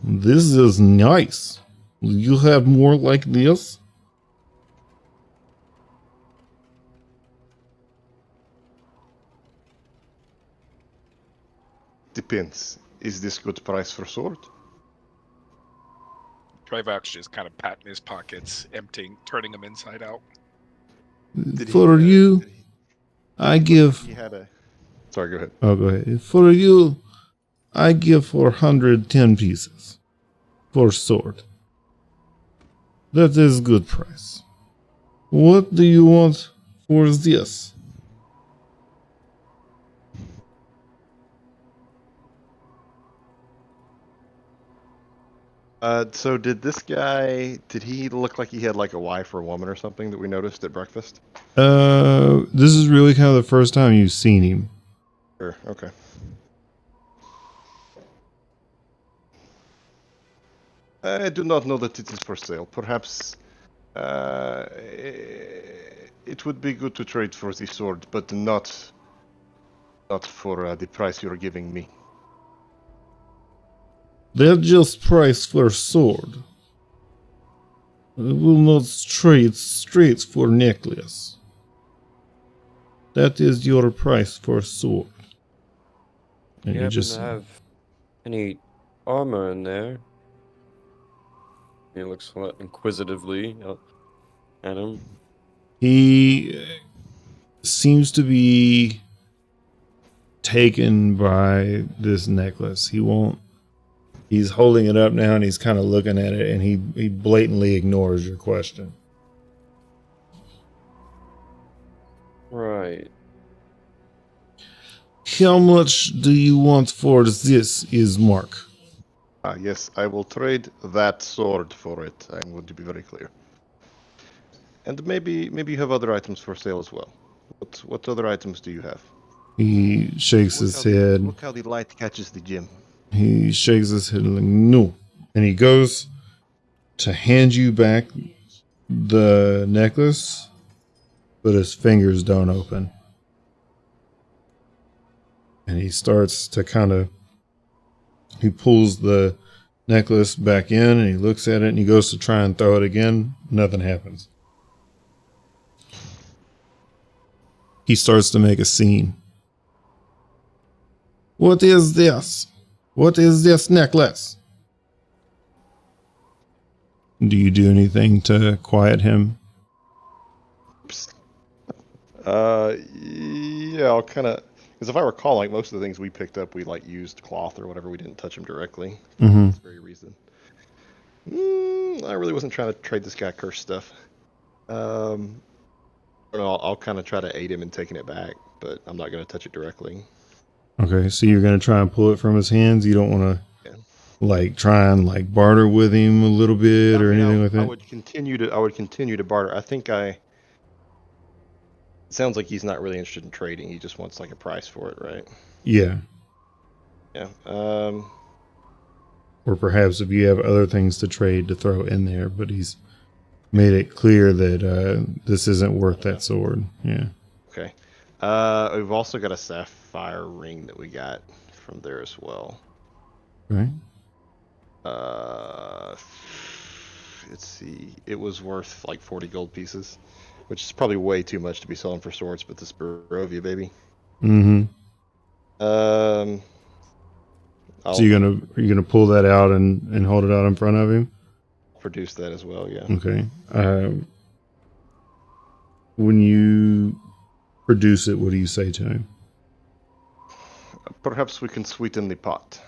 "This is nice. Will you have more like this?" Depends. Is this good price for sword? Trayvak's just kind of patting his pockets, emptying, turning them inside out. For you, I give. He had a. Sorry, go ahead. Oh, go ahead. For you, I give 410 pieces for sword. That is good price. What do you want for this? So did he look like he had like a wife or a woman or something that we noticed at breakfast? This is really kind of the first time you've seen him. Sure, okay. I do not know that it is for sale. Perhaps it would be good to trade for the sword, but not for the price you're giving me. That just price for sword. I will not trade straight for necklace. That is your price for sword. And You you happen just to have any armor in there? He looks inquisitively at him. he seems to be taken by this necklace. He's holding it up now and he's kind of looking at it and he blatantly ignores your question. Right. How much do you want for this, Ismark? Yes, I will trade that sword for it. I'm going to be very clear. And maybe you have other items for sale as well. What other items do you have? He shakes his head. Look how the light catches the gem. He shakes his head like, no. And he goes to hand you back the necklace, but his fingers don't open. And he starts to he pulls the necklace back in and he looks at it and he goes to try and throw it again. Nothing happens. He starts to make a scene. What is this? What is this necklace? Do you do anything to quiet him? Yeah, I'll kind of, because if I recall, like most of the things we picked up, we like used cloth or whatever. We didn't touch them directly. Mm-hmm. That's the very reason. I really wasn't trying to trade this guy cursed stuff. I'll kind of try to aid him in taking it back, but I'm not going to touch it directly. Okay, so you're going to try and pull it from his hands. You don't want to try and barter with him a little bit or anything like that. I would continue to barter. I think it sounds like he's not really interested in trading. He just wants like a price for it, right? Yeah. Yeah. Or perhaps if you have other things to trade to throw in there, but he's made it clear that this isn't worth that sword. Yeah. Okay. We've also got a sapphire ring that we got from there as well. Right. Let's see. It was worth like 40 gold pieces, which is probably way too much to be selling for swords, but this Barovia, baby. Mm-hmm. So you're gonna pull that out and hold it out in front of him? Produce that as well, yeah. Okay. When you produce it, what do you say to him? Perhaps we can sweeten the pot.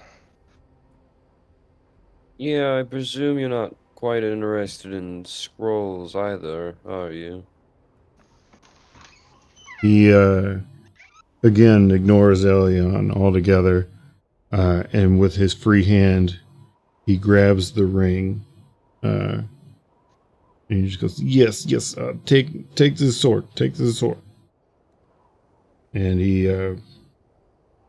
Yeah, I presume you're not quite interested in scrolls either, are you? He again ignores Elion altogether, and with his free hand, he grabs the ring, and he just goes, "Yes, take this sword, take this sword." And he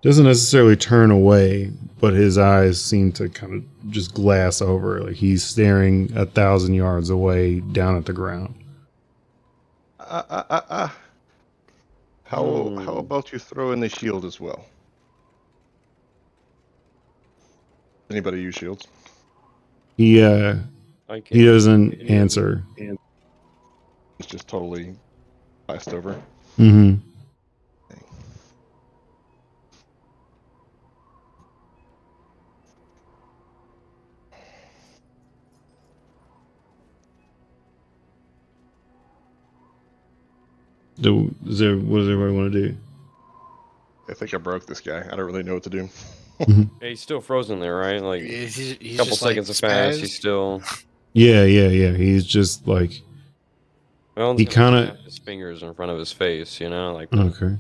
doesn't necessarily turn away, but his eyes seem to kind of just glass over, like he's staring 1,000 yards away down at the ground. How about you throw in the shield as well? Anybody use shields? He doesn't answer. It's just totally passed over. Mm-hmm. What does everybody want to do? I think I broke this guy. I don't really know what to do. Hey, he's still frozen there, right? Like He's a couple just, seconds have passed. He's still. Yeah. He's just like. Well, He kind of his fingers in front of his face, you know, like. Okay.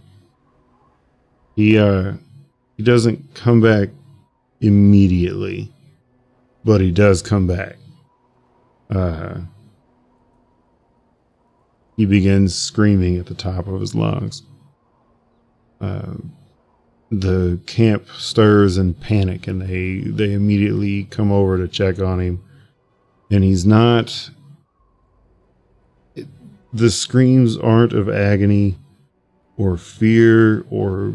He doesn't come back immediately, but he does come back. He begins screaming at the top of his lungs. The camp stirs in panic, and they immediately come over to check on him. And he's not. The screams aren't of agony or fear or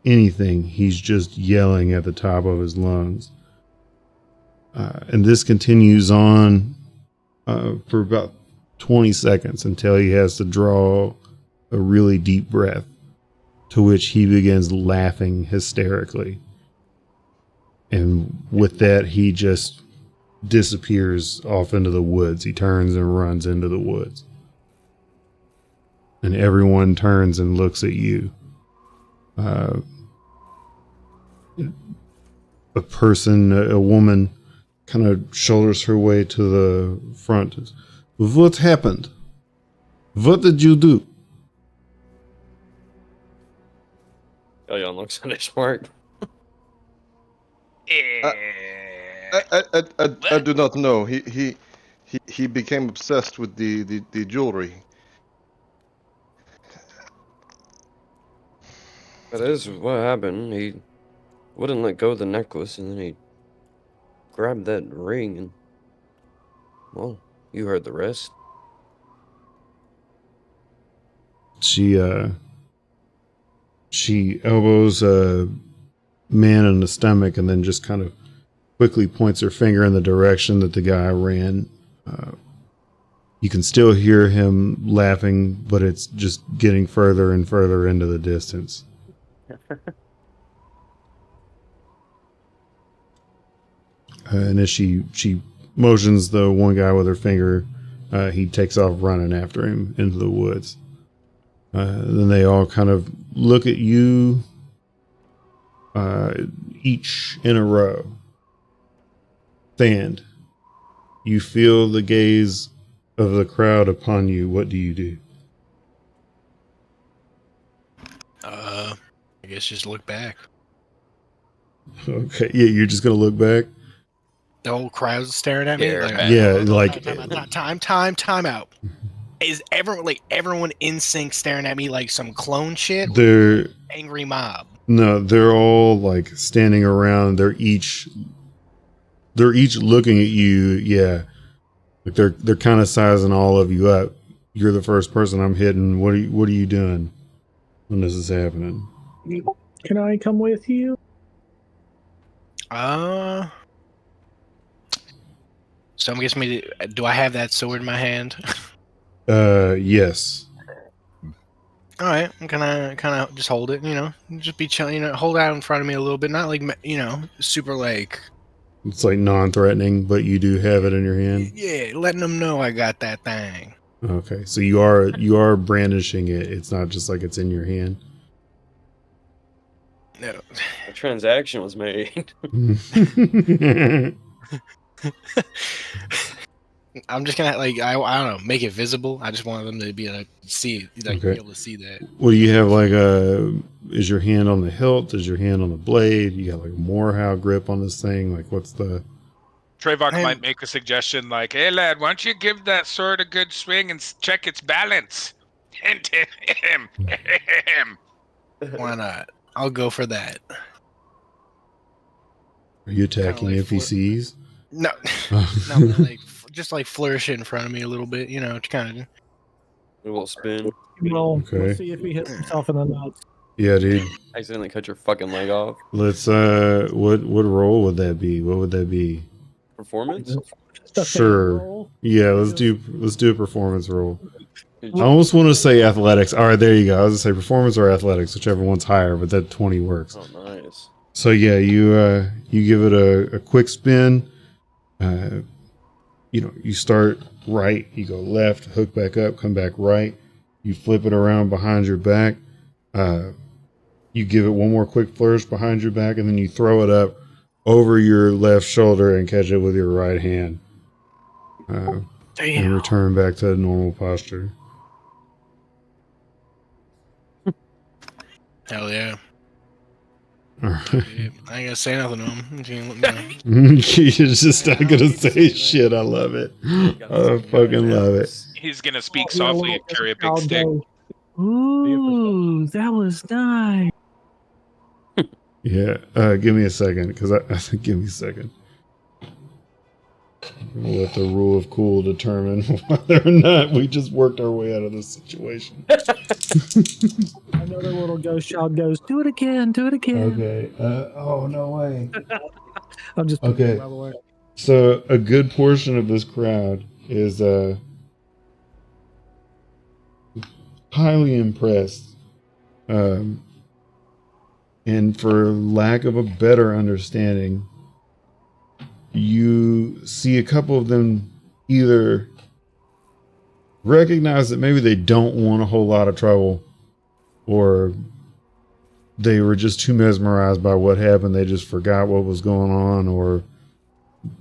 anything. He's just yelling at the top of his lungs. And this continues on for about 20 seconds until he has to draw a really deep breath, to which he begins laughing hysterically. And with that, he just disappears off into the woods. He turns and runs into the woods. And everyone turns and looks at you. A woman kind of shoulders her way to the front. What happened? What did you do? Elion looks at his mark. I do not know. He became obsessed with the jewelry. That is what happened. He wouldn't let go of the necklace, and then he grabbed that ring, and well, you heard the rest. She elbows a man in the stomach and then just kind of quickly points her finger in the direction that the guy ran. You can still hear him laughing, but it's just getting further and further into the distance. And as she motions the one guy with her finger, he takes off running after him into the woods. Then they all kind of look at you, each in a row. Stand. You feel the gaze of the crowd upon you. What do you do? I guess just look back. Okay, yeah, you're just gonna look back. The whole crowd's staring at me. Stare Like, back. Yeah, like time out. Is everyone in sync staring at me like some clone shit? they're Angry mob. no, they're all like standing around. They're each looking at you. Yeah, like they're kind of sizing all of you up. You're the first person I'm hitting. What are you doing when this is happening? Can I come with you? Someone gets me to, do I have that sword in my hand? Yes. All right, I'm gonna kind of just hold it, just be chilling, hold out in front of me a little bit, not like, super like. It's like non-threatening, but you do have it in your hand. Yeah, letting them know I got that thing. Okay, so you are brandishing it. It's not just like it's in your hand. No. A transaction was made. I'm just gonna I don't know, make it visible. I just want them to be able to see it, be able to see that. What do you have? Like is your hand on the hilt? Is your hand on the blade? You got like a Morehouse grip on this thing? Like what's the? Trayvon might make a suggestion like, "Hey lad, why don't you give that sword a good swing and check its balance?" Hint him. Why not? I'll go for that. Are you attacking NPCs? No, no, just like flourish it in front of me a little bit, to kind of. A little spin. We'll Okay. see if he hits himself in the nuts. Yeah, dude. Accidentally cut your fucking leg off. Let's what role would that be? What would that be? Performance? Just a Sure. fan roll. Yeah, let's do a performance roll. I almost want to say athletics. All right, there you go. I was gonna say performance or athletics, whichever one's higher, but that 20 works. Oh, nice. So yeah, you give it a quick spin. You start right, you go left, hook back up, come back right. You flip it around behind your back. You give it one more quick flourish behind your back, and then you throw it up over your left shoulder and catch it with your right hand. And return back to normal posture. Hell yeah. All right. I ain't gonna say nothing to him. You're just not gonna say shit. I love it. I fucking love it. He's gonna speak softly and carry a big I'll stick. go, ooh, that was nice. Yeah. Give me a second, because I think. Give me a second. We'll let the rule of cool determine whether or not we just worked our way out of this situation. Another little ghost child goes, do it again, do it again. Okay. Oh, no way. I'm just Okay. by the way. So a good portion of this crowd is highly impressed. And for lack of a better understanding, you see a couple of them either recognize that maybe they don't want a whole lot of trouble, or they were just too mesmerized by what happened. They just forgot what was going on, or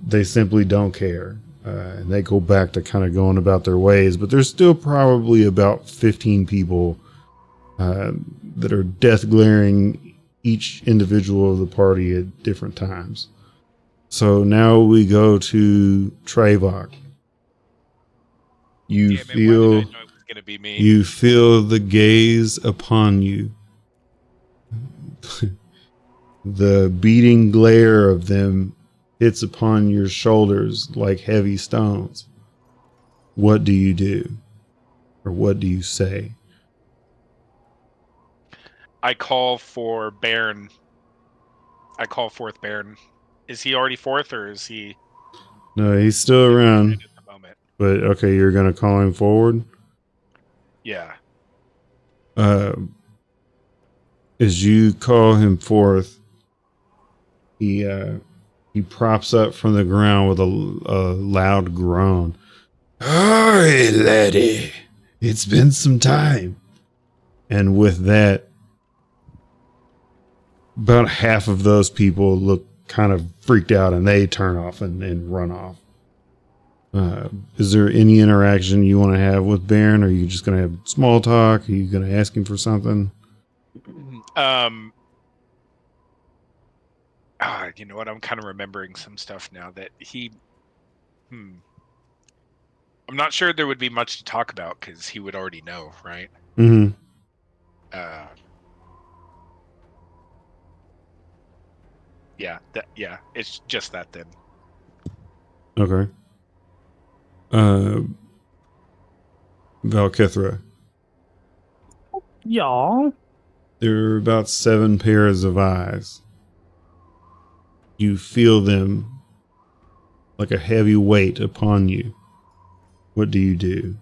they simply don't care. And they go back to kind of going about their ways. But there's still probably about 15 people that are death glaring each individual of the party at different times. So now we go to Trevok. You Damn it, why did I know feel it was gonna be me? you feel the gaze upon you. The beating glare of them hits upon your shoulders like heavy stones. What do you do? Or what do you say? I call for Baron. I call forth Baron. Is he already forth, or is he No, he's still around. at the moment? But okay, you're gonna call him forward. Yeah. As you call him forth, he props up from the ground with a loud groan. Hi, laddie. It's been some time. And with that, about half of those people look kind of freaked out and they turn off and run off. Is there any interaction you want to have with Baron? Or are you just going to have small talk? Are you going to ask him for something? You know what? I'm kind of remembering some stuff now that he. I'm not sure there would be much to talk about because he would already know, right? Mm-hmm. Yeah. It's just that then. Okay. Valkithra. Y'all. There are about 7 pairs of eyes. You feel them like a heavy weight upon you. What do you do?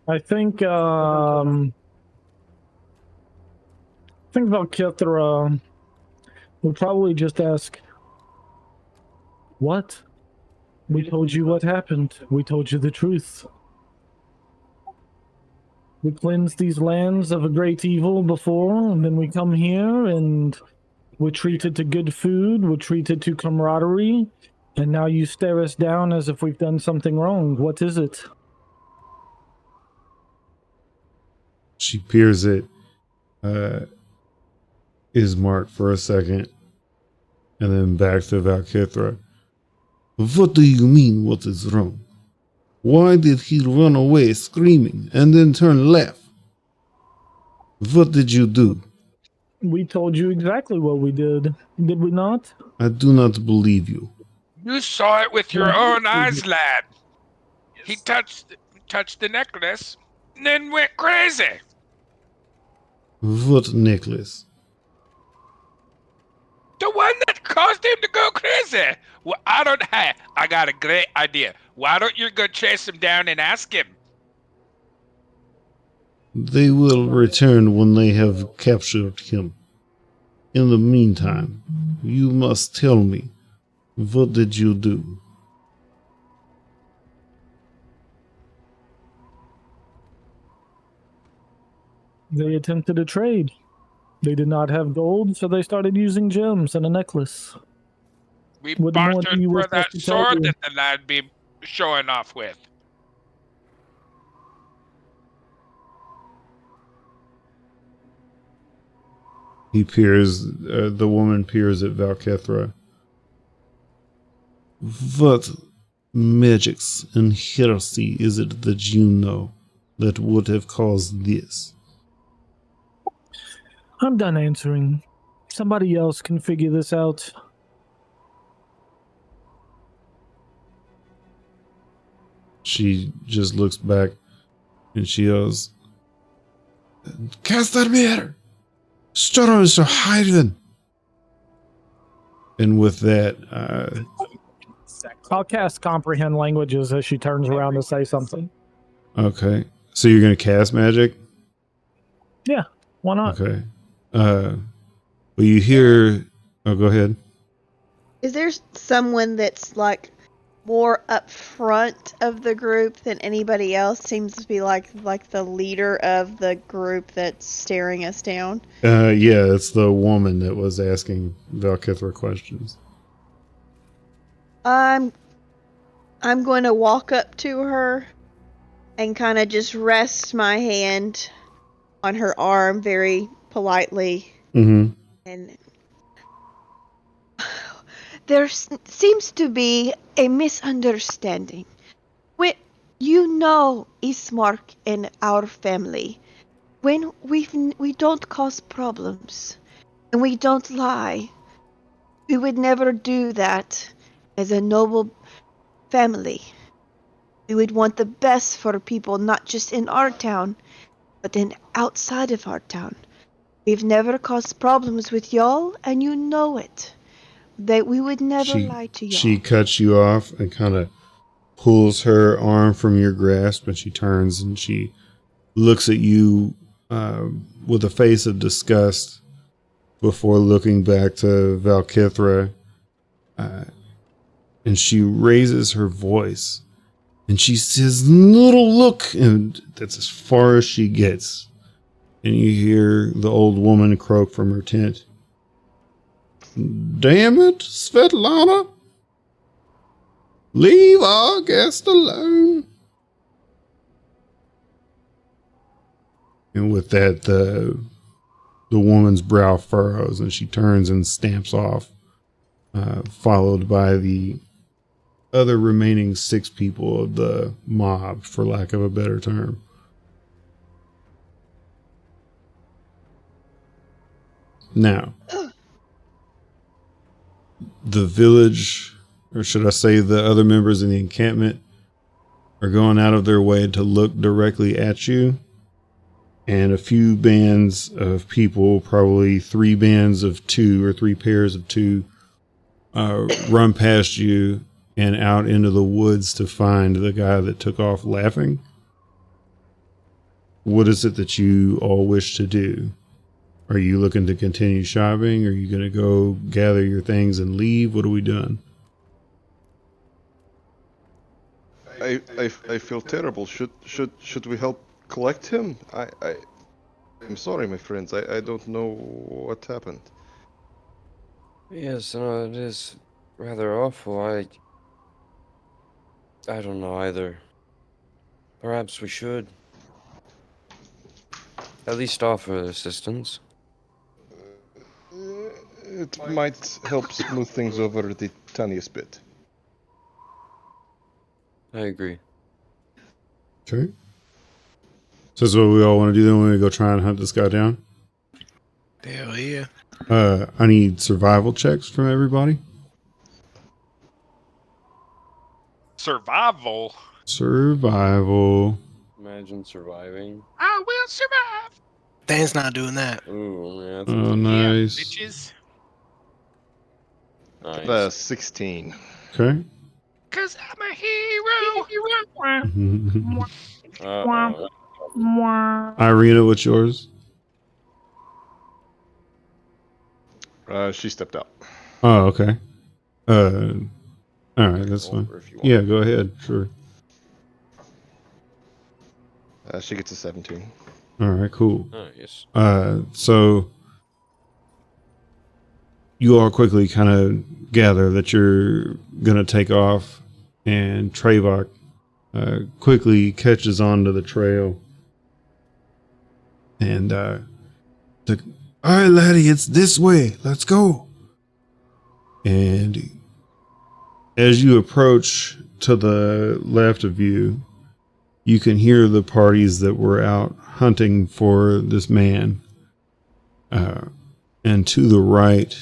I think Valkithra would probably just ask, what? We told you what happened. We told you the truth. We cleansed these lands of a great evil before, and then we come here and we're treated to good food, we're treated to camaraderie, and now you stare us down as if we've done something wrong. What is it? She peers at Ismark for a second and then back to Valkithra. What do you mean, what is wrong? Why did he run away screaming and then turn left? What did you do? We told you exactly what we did we not? I do not believe you. You saw it with your own eyes, lad. He touched the necklace, and then went crazy. What necklace? The one that caused him to go crazy. Well, I got a great idea. Why don't you go chase him down and ask him? They will return when they have captured him. In the meantime, you must tell me, what did you do? They attempted a trade. They did not have gold, so they started using gems and a necklace. We What more do bartered you for wish us that to tell sword you? that the lad be showing off with. The woman peers at Valkithra. What magics and heresy is it that you know that would have caused this? I'm done answering. Somebody else can figure this out. She just looks back and she yells, Castamir! Storm so hidden! And with that, I'll cast comprehend languages as she turns around to say something. okay. So you're going to cast magic? Yeah, why not? Okay. Well, you hear... Oh, go ahead. Is there someone that's like more up front of the group than anybody else? Seems to be like the leader of the group that's staring us down. Yeah, it's the woman that was asking Valkithra questions. I'm going to walk up to her and kind of just rest my hand on her arm very politely. Mm-hmm. And there seems to be a misunderstanding. You know, Ismark and our family, when we don't cause problems and we don't lie, we would never do that as a noble family. We would want the best for people, not just in our town, but then outside of our town. We've never caused problems with y'all, and you know it. That we would never lie to y'all. She cuts you off and kind of pulls her arm from your grasp, and she turns and she looks at you with a face of disgust before looking back to Valkithra. And she raises her voice and she says, "Little look," and that's as far as she gets. And you hear the old woman croak from her tent. "Damn it, Svetlana. Leave our guest alone." And with that, the woman's brow furrows and she turns and stamps off, followed by the other remaining 6 people of the mob, for lack of a better term. Now, the village, or should I say the other members in the encampment, are going out of their way to look directly at you. And a few bands of people, probably 3 bands of 2 or 3 pairs of 2, run past you and out into the woods to find the guy that took off laughing. What is it that you all wish to do? Are you looking to continue shopping? Are you going to go gather your things and leave? What are we doing? I feel terrible. Should we help collect him? I'm sorry, my friends. I don't know what happened. Yes, no, it is rather awful. I don't know either. Perhaps we should at least offer assistance. It might help smooth things over the tiniest bit. I agree. Okay. So that's what we all want to do then when we go try and hunt this guy down? Hell yeah. I need survival checks from everybody. Survival. Survival. Imagine surviving. I will survive. Dan's not doing that. Ooh, yeah, that's Oh, nice. Yeah, bitches. nice. 16. Okay. Cause I'm a hero. Uh-oh. Irina, what's yours? She stepped out. Oh, okay. All right, that's fine. Over if you want. Yeah, go ahead. Sure. She gets a 17. All right, cool. Nice. So you all quickly kind of gather that you're going to take off, and Trevok quickly catches onto the trail. And all right, laddie, it's this way. Let's go. And as you approach to the left of you, you can hear the parties that were out hunting for this man. And to the right,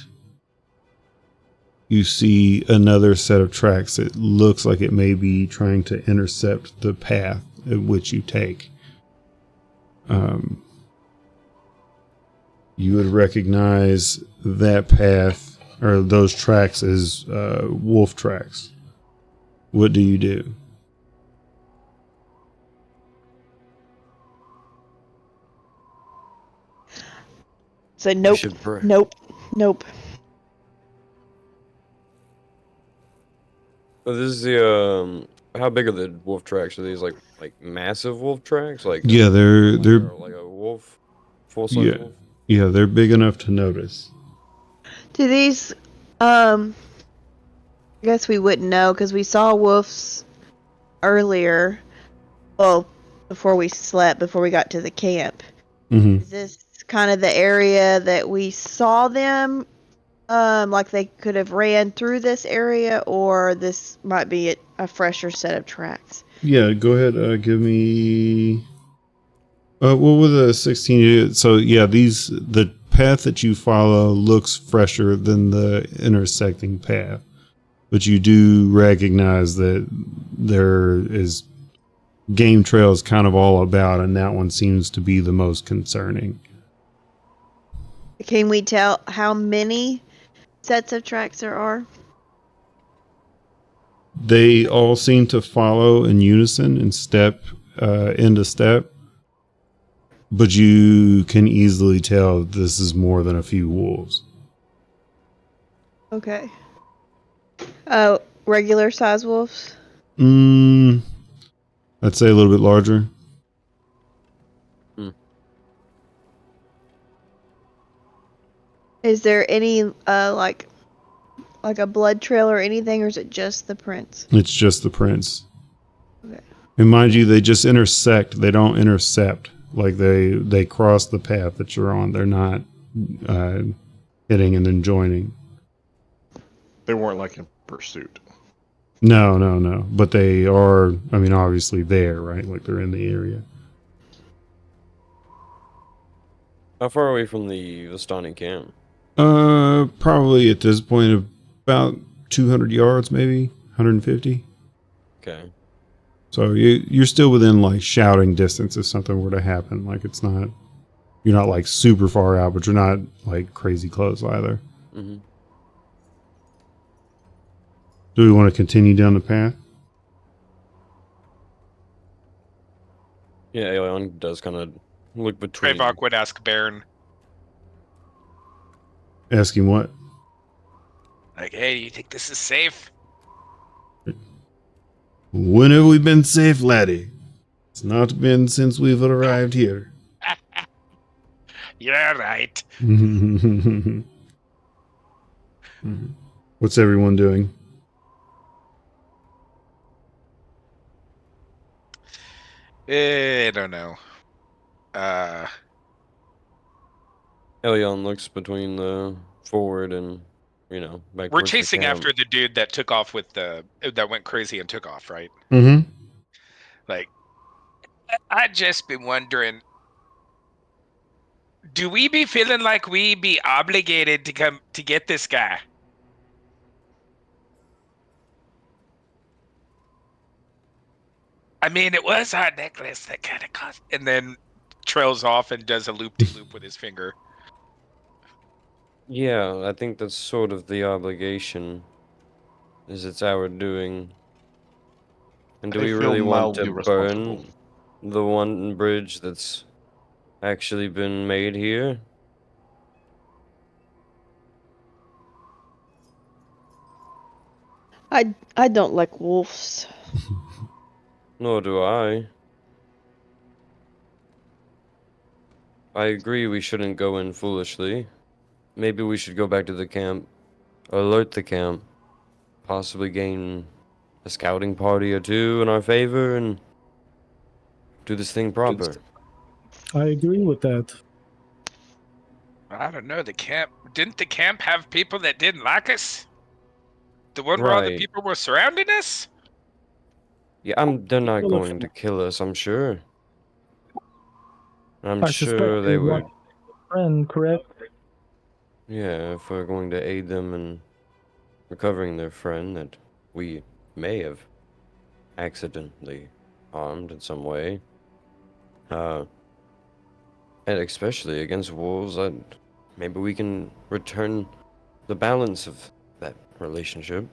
you see another set of tracks. It looks like it may be trying to intercept the path at which you take. You would recognize that path or those tracks as wolf tracks. What do you do? So nope, nope. But this is the how big are the wolf tracks? Are these like massive wolf tracks? Like Yeah, they're or like a wolf, full size wolf. Yeah, they're big enough to notice. Do these, I guess we wouldn't know because we saw wolves earlier. Well, before we slept, before we got to the camp. Mm-hmm. Is this kind of the area that we saw them? Like they could have ran through this area, or this might be a fresher set of tracks. Yeah, go ahead. Give me. What was the 16? So yeah, the path that you follow looks fresher than the intersecting path, but you do recognize that there is game trails kind of all about, and that one seems to be the most concerning. Can we tell how many sets of tracks there are? They all seem to follow in unison and step into step, but you can easily tell this is more than a few wolves. Okay. Regular size wolves? I'd say a little bit larger. Is there any like a blood trail or anything, or is it just the prints? It's just the prints. Okay. And mind you, they just intersect. They don't intercept. Like they cross the path that you're on. They're not hitting and then joining. They weren't like in pursuit. No. But they are, I mean, obviously there, right? Like they're in the area. How far away from the Vistani camp? Probably at this point about 200 yards, maybe 150. Okay. So you're still within like shouting distance if something were to happen. Like it's not, you're not like super far out, but you're not like crazy close either. Mm-hmm. Do we want to continue down the path? Yeah, Aeon does kind of look between. Trevok would ask Baron, Ask him what? like, "Hey, do you think this is safe?" When have we been safe, laddie? It's not been since we've arrived here. You're right. What's everyone doing? I don't know. Elion looks between the forward and, back We're towards the chasing camp. after the dude that took off with that went crazy and took off, right? Mm-hmm. Like, I'd just been wondering, do we be feeling like we be obligated to come to get this guy? I mean, it was our necklace that kind of cost, and then trails off and does a loop-de-loop with his finger. Yeah, I think that's sort of the obligation, is it's our doing. And do I we feel really want to mildly responsible. burn the one bridge that's actually been made here? I don't like wolves. Nor do I. I agree we shouldn't go in foolishly. Maybe we should go back to the camp, alert the camp, possibly gain a scouting party or two in our favor, and do this thing proper. I agree with that. I don't know. Didn't the camp have people that didn't like us? The one where all the Right. people were surrounding us? Yeah, they're not Well, going to kill us, I'm sure. I'm I sure suspect they they would. want a friend, correct? Yeah, if we're going to aid them in recovering their friend that we may have accidentally harmed in some way. And especially against wolves, maybe we can return the balance of that relationship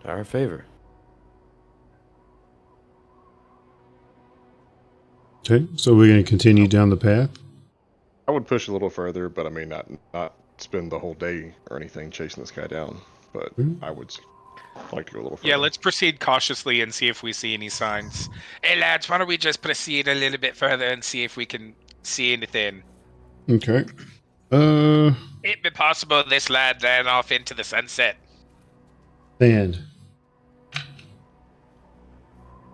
to our favor. Okay, so we're going to continue down the path. I would push a little further, but I mean, not spend the whole day or anything chasing this guy down. But I would like to go a little further. Yeah, let's proceed cautiously and see if we see any signs. Hey, lads, why don't we just proceed a little bit further and see if we can see anything? Okay. It'd be possible this lad ran off into the sunset. Stand.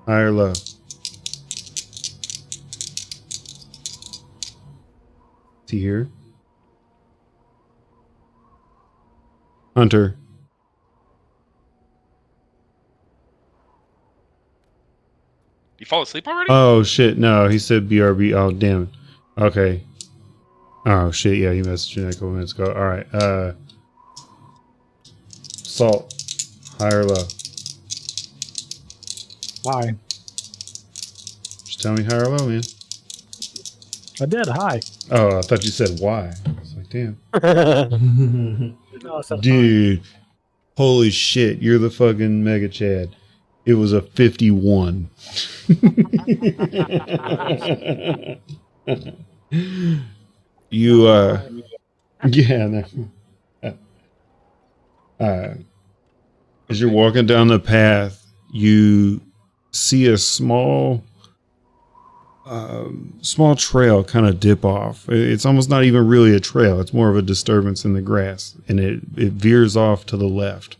High or low? Is he here? Hunter. You fall asleep already? Oh shit! No, he said BRB. Oh damn it. Okay. Oh shit! Yeah, he messaged me a couple minutes ago. All right. Salt. High or low? Hi. Just tell me high or low, man. I did. Hi. Oh, I thought you said why. I was like, damn. No, I said hi. Dude, holy shit! You're the fucking Mega Chad. It was a 51. You yeah. No. As you're walking down the path, you see a small trail kind of dip off. It's almost not even really a trail. It's more of a disturbance in the grass, and it veers off to the left.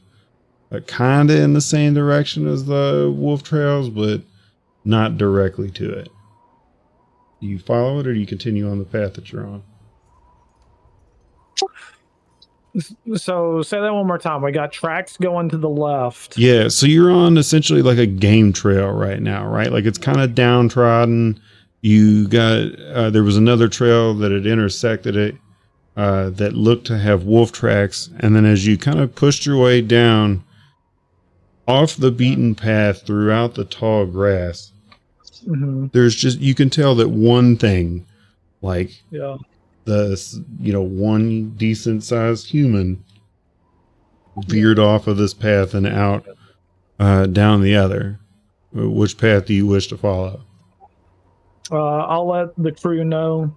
Kind of in the same direction as the wolf trails, but not directly to it. Do you follow it, or do you continue on the path that you're on? So say that one more time. We got tracks going to the left. Yeah, so you're on essentially like a game trail right now, right? Like it's kind of downtrodden. You got there was another trail that had intersected it that looked to have wolf tracks, and then as you kind of pushed your way down off the beaten path throughout the tall grass, there's just, you can tell that one thing, like one decent sized human veered off of this path and out down the other. Which path do you wish to follow? I'll let the crew know.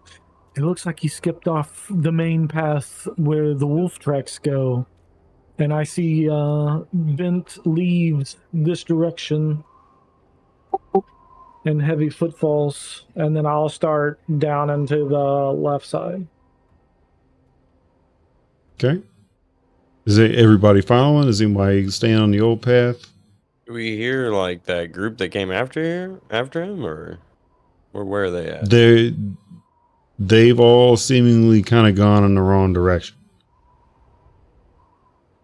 It looks like he skipped off the main path where the wolf tracks go. And I see bent leaves this direction and heavy footfalls. And then I'll start down into the left side. Okay. Is it everybody following? Is anybody staying on the old path? Do we hear like that group that came after him, or where are they at? They've all seemingly kind of gone in the wrong direction.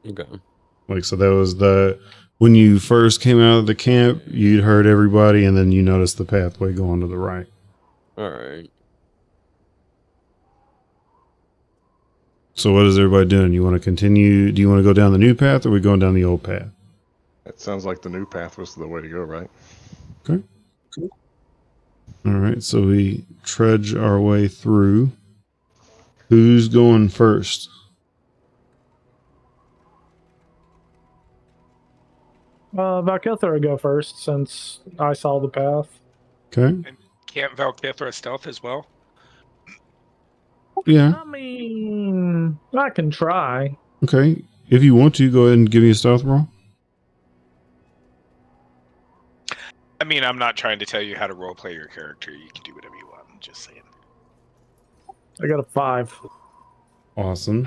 Okay. Like, so that was when you first came out of the camp, you'd heard everybody, and then you noticed the pathway going to the right. All right. So what is everybody doing? You want to continue? Do you want to go down the new path, or are we going down the old path? It sounds like the new path was the way to go, right? Okay. Cool. All right, so we trudge our way through. Who's going first? Valkithra will go first since I saw the path. Okay. And can't Valkithra stealth as well? Yeah. I mean, I can try. Okay. If you want to, go ahead and give me a stealth roll. I mean, I'm not trying to tell you how to roleplay your character. You can do whatever you want. I'm just saying. I got a 5. Awesome.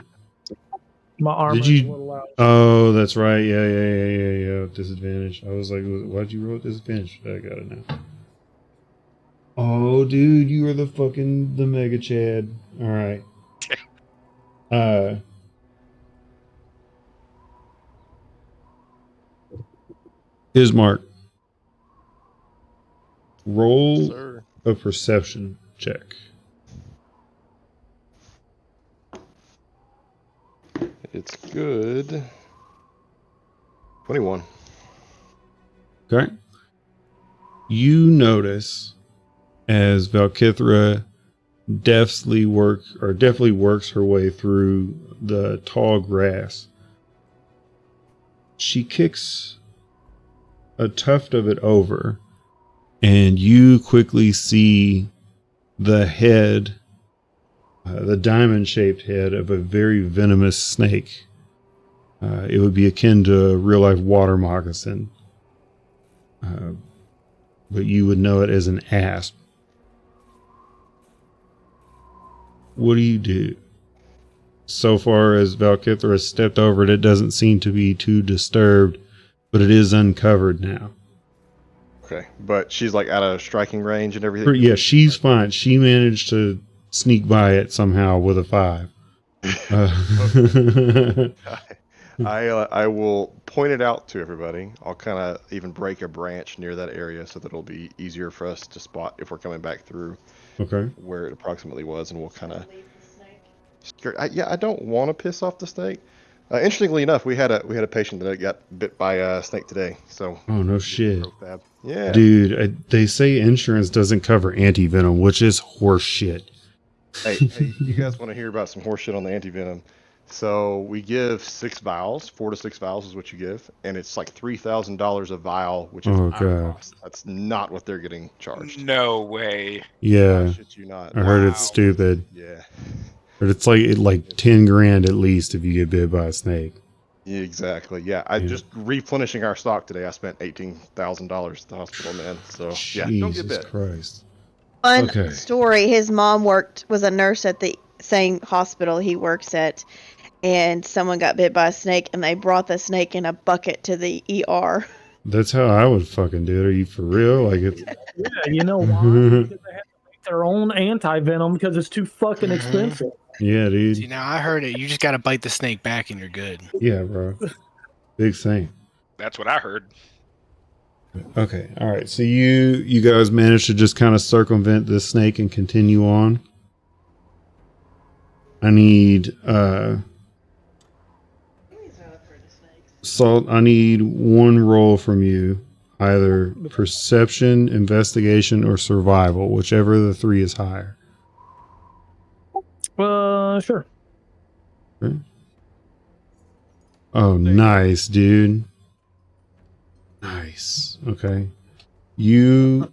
My armor Did is you? a little out. Oh, that's right. Yeah. Disadvantage. I was like, why'd you roll at disadvantage? I got it now. Oh, dude, you are the Mega Chad. All right. Ismark. Roll a perception check. It's good. 21. Okay. You notice as Valkithra deftly works her way through the tall grass, she kicks a tuft of it over, and you quickly see the head, the diamond-shaped head of a very venomous snake. It would be akin to a real-life water moccasin, but you would know it as an asp. What do you do? So far as Valkithra has stepped over it, it doesn't seem to be too disturbed, but it is uncovered now. Okay, but she's like out of striking range and everything? Yeah, she's fine. She managed to sneak by it somehow with a 5. I will point it out to everybody. I'll kind of even break a branch near that area so that it'll be easier for us to spot if we're coming back through Okay. where it approximately was, and we'll kind of. I don't want to piss off the snake. Interestingly enough, we had a patient that got bit by a snake today. So. Oh, no shit. Yeah. Dude, they say insurance doesn't cover anti-venom, which is horse shit. Hey, you guys want to hear about some horse shit on the anti-venom? So we give 6 vials, 4 to 6 vials is what you give, and it's like $3,000 a vial, which is Oh, our God. cost. That's not what they're getting charged. No way. Yeah. Shit you not. I heard Wow. it's stupid. Yeah. But it's like 10 grand at least if you get bit by a snake. Yeah, exactly. Yeah, I just replenishing our stock today. I spent $18,000 at the hospital, man. So yeah, don't get Jesus bit. Christ. Fun Okay. story. His mom was a nurse at the same hospital he works at, and someone got bit by a snake, and they brought the snake in a bucket to the ER. That's how I would fucking do it. Are you for real? Like it's Yeah, you know why? Because they have to make their own anti-venom because it's too fucking expensive. yeah, See, dude. now I heard it. You just got to bite the snake back and you're good. Yeah, bro. Big thing. That's what I heard. Okay. All right. So you guys managed to just kind of circumvent this snake and continue on. I need Salt, I need one roll from you. Either perception, investigation, or survival, whichever of the 3 is higher. Sure. Okay. Oh, nice, dude. Nice. Okay. You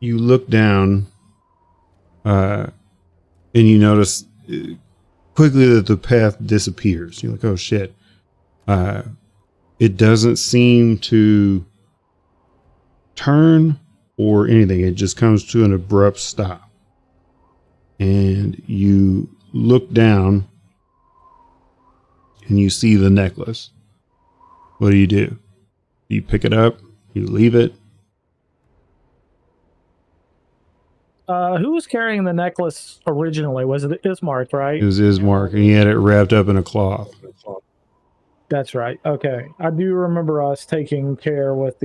look down, and you notice quickly that the path disappears. You're like, oh shit. It doesn't seem to turn or anything. It just comes to an abrupt stop. And you look down and you see the necklace. What do? Do you pick it up? You leave it? Who was carrying the necklace originally? Was it Ismark, right? It was Ismark, and he had it wrapped up in a cloth. That's right. Okay, I do remember us taking care with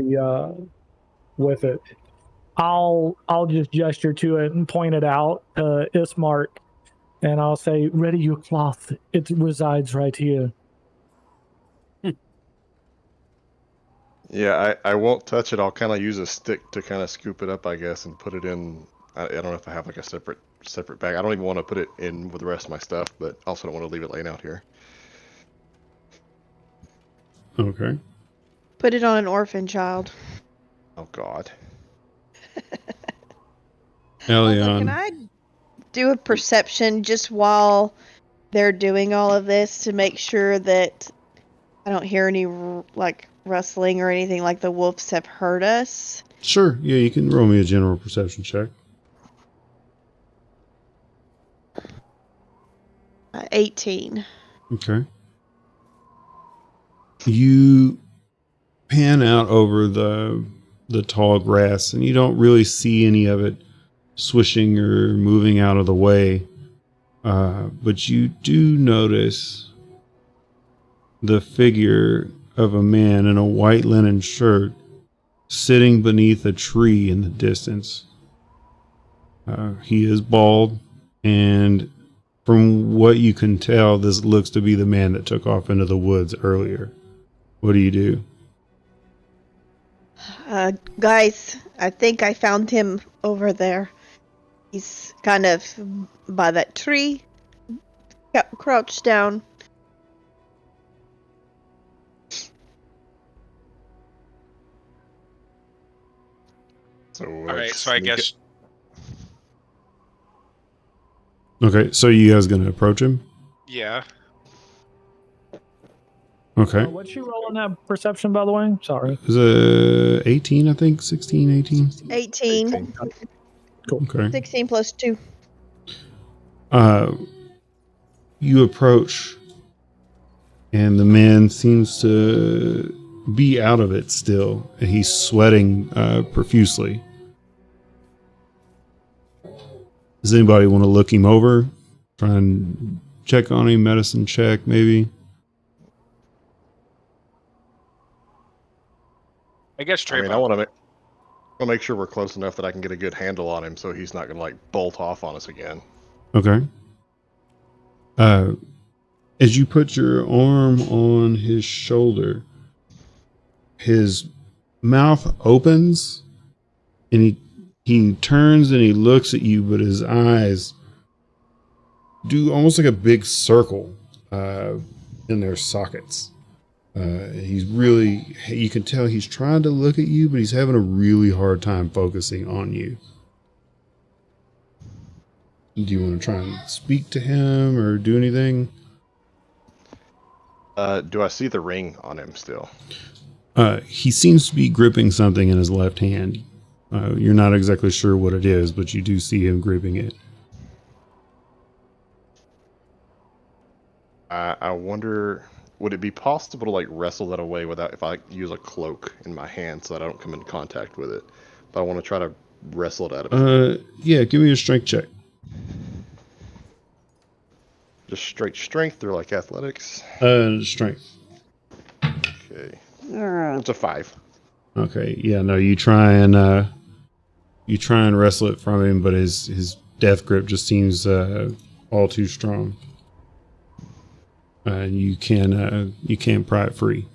with it. I'll just gesture to it and point it out, Ismark, and I'll say, "Ready your cloth. It resides right here." Yeah, I won't touch it. I'll kind of use a stick to kind of scoop it up, I guess, and put it in. I don't know if I have like a separate bag. I don't even want to put it in with the rest of my stuff, but also don't want to leave it laying out here. Okay. Put it on an orphan child. Oh God. Elion. Can I do a perception just while they're doing all of this to make sure that I don't hear any like rustling or anything like the wolves have heard us? Sure. Yeah, you can roll me a general perception check. 18. Okay. You pan out over the tall grass, and you don't really see any of it swishing or moving out of the way. But you do notice the figure of a man in a white linen shirt sitting beneath a tree in the distance. He is bald, and from what you can tell, this looks to be the man that took off into the woods earlier. What do you do? Guys, I think I found him over there. He's kind of by that tree, crouched down. So All right, so I guess Okay, so you guys gonna approach him? yeah. Okay. What's she rolling that perception, by the way? Sorry. It was 18, I think. 16, 18. 18. Okay. 16 plus 2. You approach, and the man seems to be out of it still. He's sweating profusely. Does anybody want to look him over? Try and check on him, medicine check, maybe? I guess I mean, Trayvon. I want to make sure we're close enough that I can get a good handle on him, so he's not gonna like bolt off on us again. Okay. As you put your arm on his shoulder, his mouth opens and he turns and he looks at you, but his eyes do almost like a big circle in their sockets. He's really, you can tell he's trying to look at you, but he's having a really hard time focusing on you. Do you want to try and speak to him or do anything? Do I see the ring on him still? He seems to be gripping something in his left hand. You're not exactly sure what it is, but you do see him gripping it. I wonder, would it be possible to like wrestle that away without if I use a cloak in my hand so that I don't come in contact with it? But I want to try to wrestle it out of him. Yeah, give me a strength check. Just straight strength or like athletics? Strength. Okay. It's a 5. Okay, yeah, no, you try and wrestle it from him, but his death grip just seems all too strong. You can't pry it free.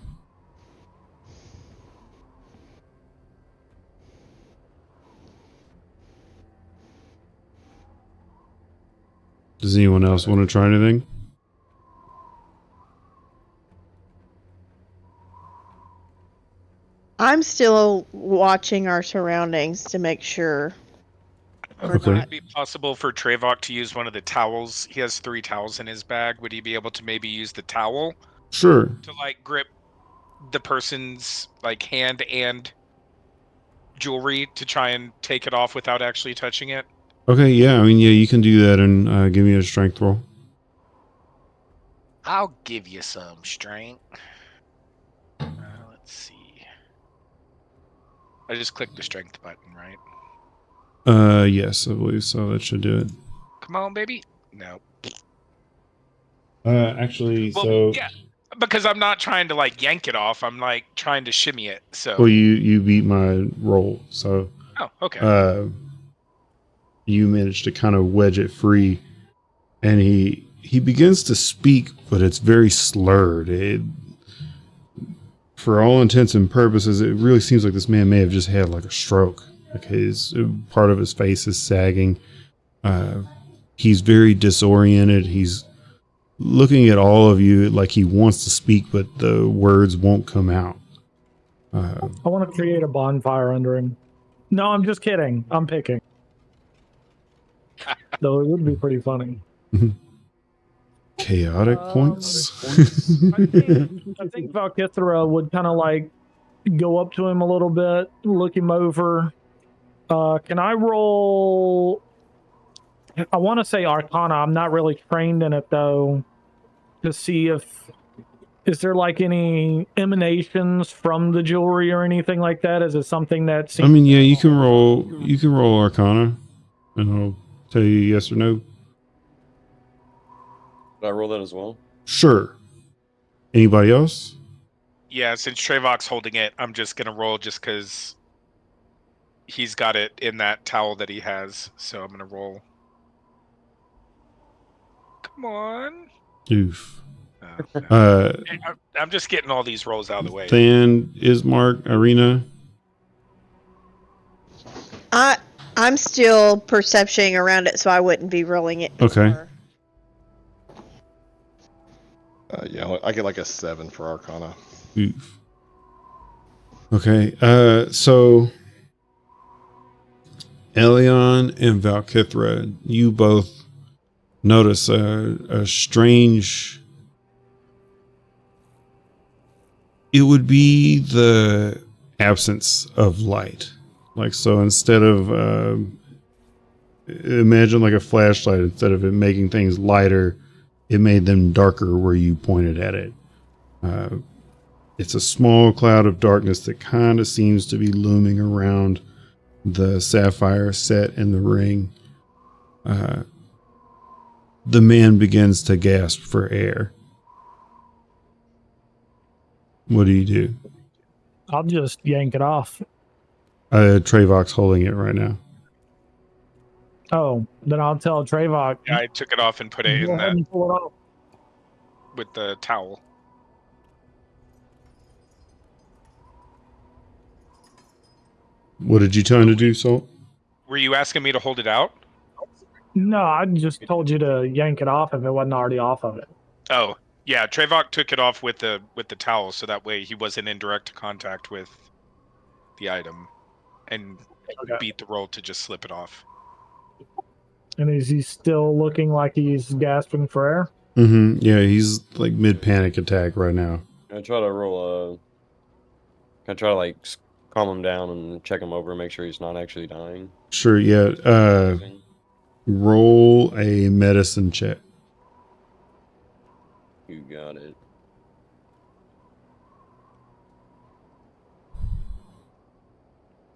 Does anyone else want to try anything? I'm still watching our surroundings to make sure. Okay. Would it be possible for Trayvon to use one of the towels? He has 3 towels in his bag. Would he be able to maybe use the towel Sure. to like grip the person's like hand and jewelry to try and take it off without actually touching it? Okay, yeah, I mean, yeah, you can do that and give me a strength roll. I'll give you some strength. Let's see. I just clicked the strength button, right? Yes, I believe so. That should do it. Come on, baby. No. Actually, Well, so yeah, because I'm not trying to like yank it off. I'm like trying to shimmy it. So. well, you beat my roll, so Oh, okay. you managed to kind of wedge it free, and he begins to speak, but it's very slurred. For all intents and purposes, it really seems like this man may have just had like a stroke. Like his part of his face is sagging. He's very disoriented. He's looking at all of you like he wants to speak, but the words won't come out. I want to create a bonfire under him. No, I'm just kidding. I'm picking. Though it would be pretty funny. Chaotic points. I think Valkithra would kind of like go up to him a little bit, look him over. Can I roll? I want to say Arcana. I'm not really trained in it though, to see if is there like any emanations from the jewelry or anything like that. Is it something that seems? I mean, yeah, you can roll. You can roll Arcana, and I'll tell you yes or no. Did I roll that as well? Sure. Anybody else? Yeah, since Trayvon's holding it, I'm just gonna roll just because he's got it in that towel that he has. So I'm gonna roll. Come on. Oof. I'm just getting all these rolls out of the way. Than, Ismark, Irina. I'm still perceptioning around it, so I wouldn't be rolling it. Okay. before. Yeah, I get like a 7 for Arcana. Oof. Okay. So Elion and Valkithra, you both notice a strange. It would be the absence of light. Like, so instead of, imagine like a flashlight, instead of it making things lighter, it made them darker where you pointed at it. It's a small cloud of darkness that kind of seems to be looming around the sapphire set in the ring. The man begins to gasp for air. What do you do? I'll just yank it off. Trayvok's holding it right now. Oh, then I'll tell Trayvok. Yeah, I took it off and put it Go in ahead that and pull it off. with the towel. What did you tell him to do, Salt? Were you asking me to hold it out? No, I just told you to yank it off if it wasn't already off of it. Oh, yeah. Trayvok took it off with the towel, so that way he wasn't in direct contact with the item, and Okay. beat the roll to just slip it off. And is he still looking like he's gasping for air? Mm-hmm. Yeah, he's like mid panic attack right now. I try to roll Can I try to like calm him down and check him over, make sure he's not actually dying? Sure, yeah. Roll a medicine check. You got it.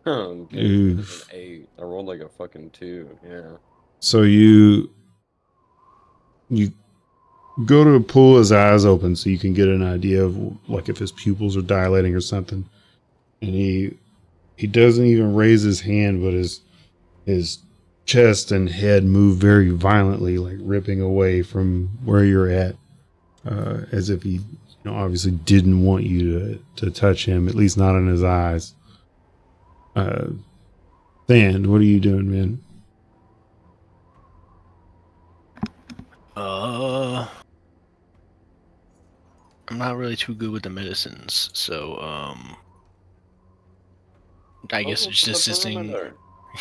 Oof. 8. I rolled like a fucking 2. Yeah. So you go to pull his eyes open so you can get an idea of like if his pupils are dilating or something, and he doesn't even raise his hand, but his chest and head move very violently, like ripping away from where you're at, as if he obviously didn't want you to touch him, at least not in his eyes. Sand, what are you doing, man? I'm not really too good with the medicines, so I guess it's just assisting.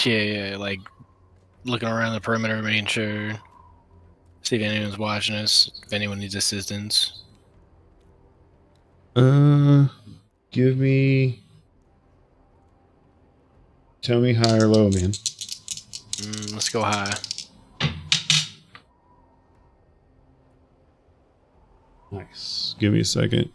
Yeah, like looking around the perimeter, making sure, see if anyone's watching us, if anyone needs assistance. Give me. Tell me high or low, man. Let's go high. Nice. Give me a second.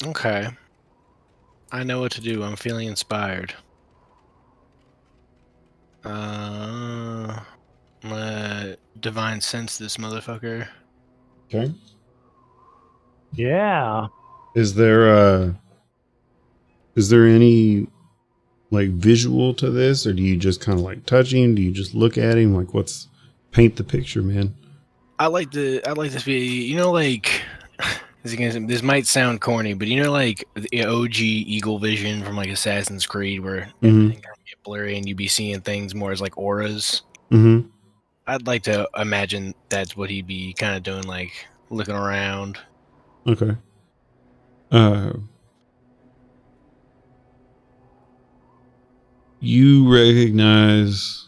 Okay. I know what to do. I'm feeling inspired. I'm gonna divine sense this motherfucker. Okay. Yeah. Is there any like visual to this, or do you just kind of like touch him? Do you just look at him? Like, paint the picture, man? I like this be, like, this might sound corny, but like the OG Eagle Vision from like Assassin's Creed, where everything kind of get blurry and you be seeing things more as like auras. Mm-hmm. I'd like to imagine that's what he'd be kind of doing, like looking around. Okay. You recognize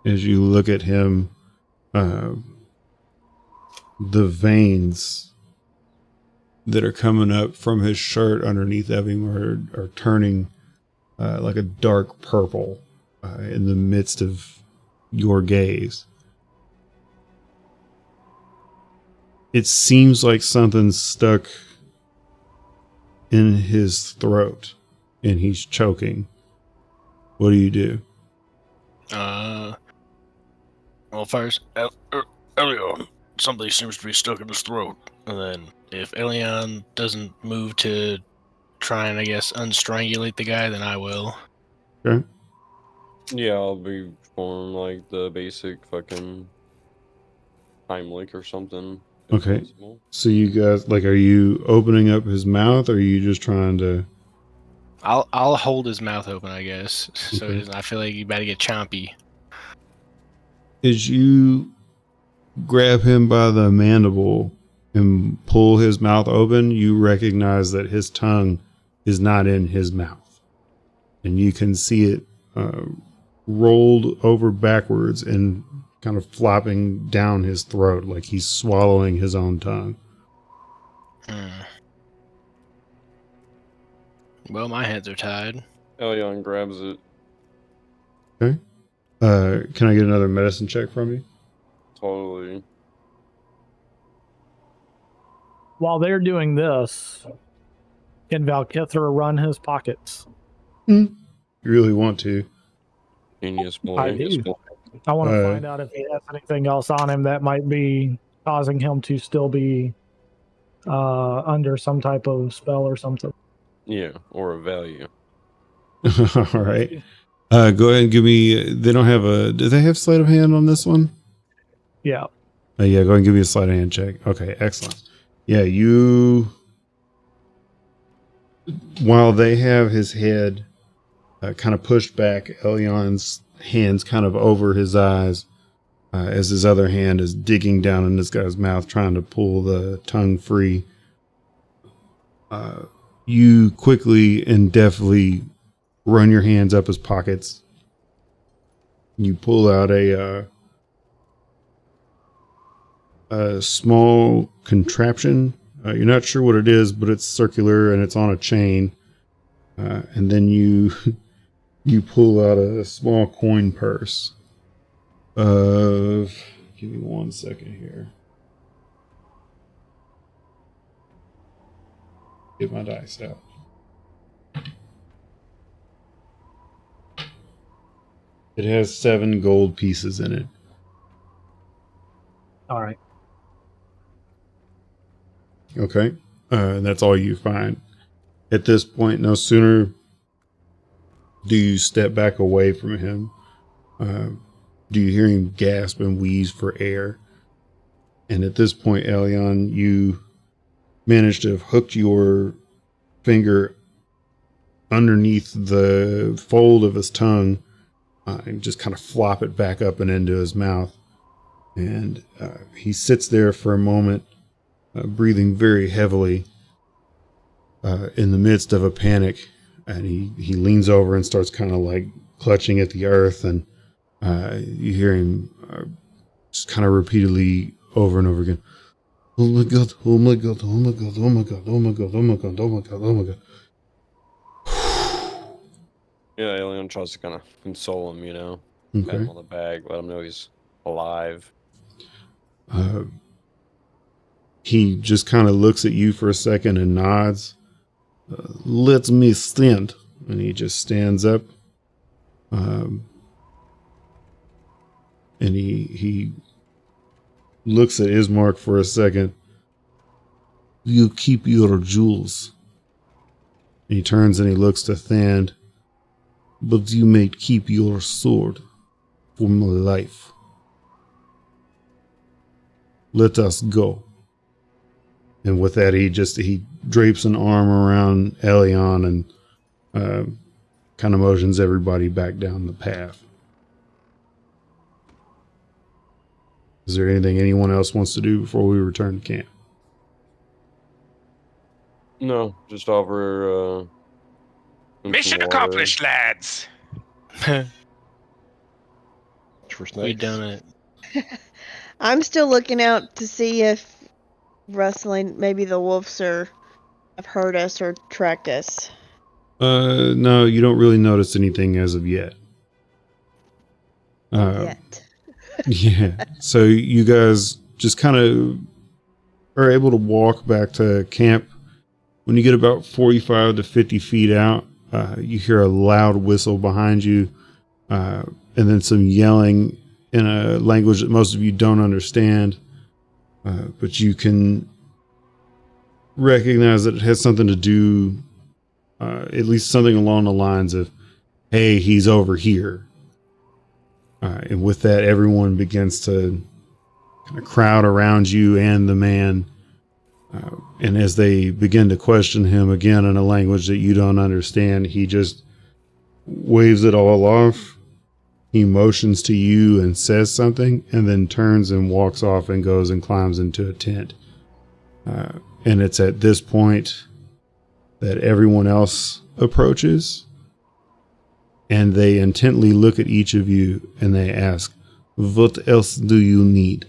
as you look at him, the veins that are coming up from his shirt underneath of him are turning like a dark purple in the midst of your gaze. It seems like something's stuck in his throat and he's choking. What do you do? Well, first, Elion, something seems to be stuck in his throat. And then, if Elion doesn't move to try and, I guess, unstrangulate the guy, then I will. Okay. Yeah, I'll be performing like the basic fucking Heimlich or something. Okay. Possible. So you guys, like, are you opening up his mouth, or are you just trying to? I'll hold his mouth open, I guess, so Okay. I feel like you better get chompy. As you grab him by the mandible and pull his mouth open, you recognize that his tongue is not in his mouth. And you can see it rolled over backwards and kind of flopping down his throat like he's swallowing his own tongue. Well, my hands are tied. Elion grabs it. Okay. Can I get another medicine check from you? Totally. While they're doing this, can Valkithra run his pockets? You really want to. Genius boy. I do. I want to Uh, find out if he has anything else on him that might be causing him to still be under some type of spell or something. Yeah, or a value. All right. Go ahead and give me. They don't have a. Do they have sleight of hand on this one? Yeah. Yeah, go ahead and give me a sleight of hand check. Okay, excellent. Yeah, you. While they have his head kind of pushed back, Elion's hands kind of over his eyes as his other hand is digging down in this guy's mouth, trying to pull the tongue free. You quickly and deftly run your hands up his pockets. You pull out a small contraption. You're not sure what it is, but it's circular and it's on a chain. And then you pull out a small coin purse. Give me 1 second here. Get my dice out. It has 7 gold pieces in it. All right. Okay. And that's all you find. At this point, no sooner do you step back away from him, do you hear him gasp and wheeze for air. And at this point, Elion, you manage to have hooked your finger underneath the fold of his tongue and just kind of flop it back up and into his mouth. And he sits there for a moment, breathing very heavily in the midst of a panic. And he leans over and starts kind of like clutching at the earth. And you hear him just kind of repeatedly over and over again. Oh my God, oh my God, oh my God, oh my God, oh my God, oh my God, oh my God, oh my God. Yeah, Alien tries to kind of console him, pat him on the back, let him know he's alive. He just kind of looks at you for a second and nods. Let me stand. And he just stands up. And he looks at Ismark for a second. You keep your jewels. And he turns and he looks to Thand. But you may keep your sword for my life. Let us go. And with that, he drapes an arm around Elion and kind of motions everybody back down the path. Is there anything anyone else wants to do before we return to camp? No, just offer him some Mission water. accomplished, lads. For We snakes. done it. I'm still looking out to see if rustling, maybe the wolves have heard us or tracked us. No, you don't really notice anything as of yet. Yet. Yeah. So you guys just kind of are able to walk back to camp. When you get about 45 to 50 feet out, you hear a loud whistle behind you, and then some yelling in a language that most of you don't understand. But you can recognize that it has something to do, at least something along the lines of, hey, he's over here. And with that, everyone begins to kind of crowd around you and the man. And as they begin to question him again in a language that you don't understand, he just waves it all off. He motions to you and says something, and then turns and walks off and goes and climbs into a tent. And it's at this point that everyone else approaches, and they intently look at each of you and they ask, "What else do you need?"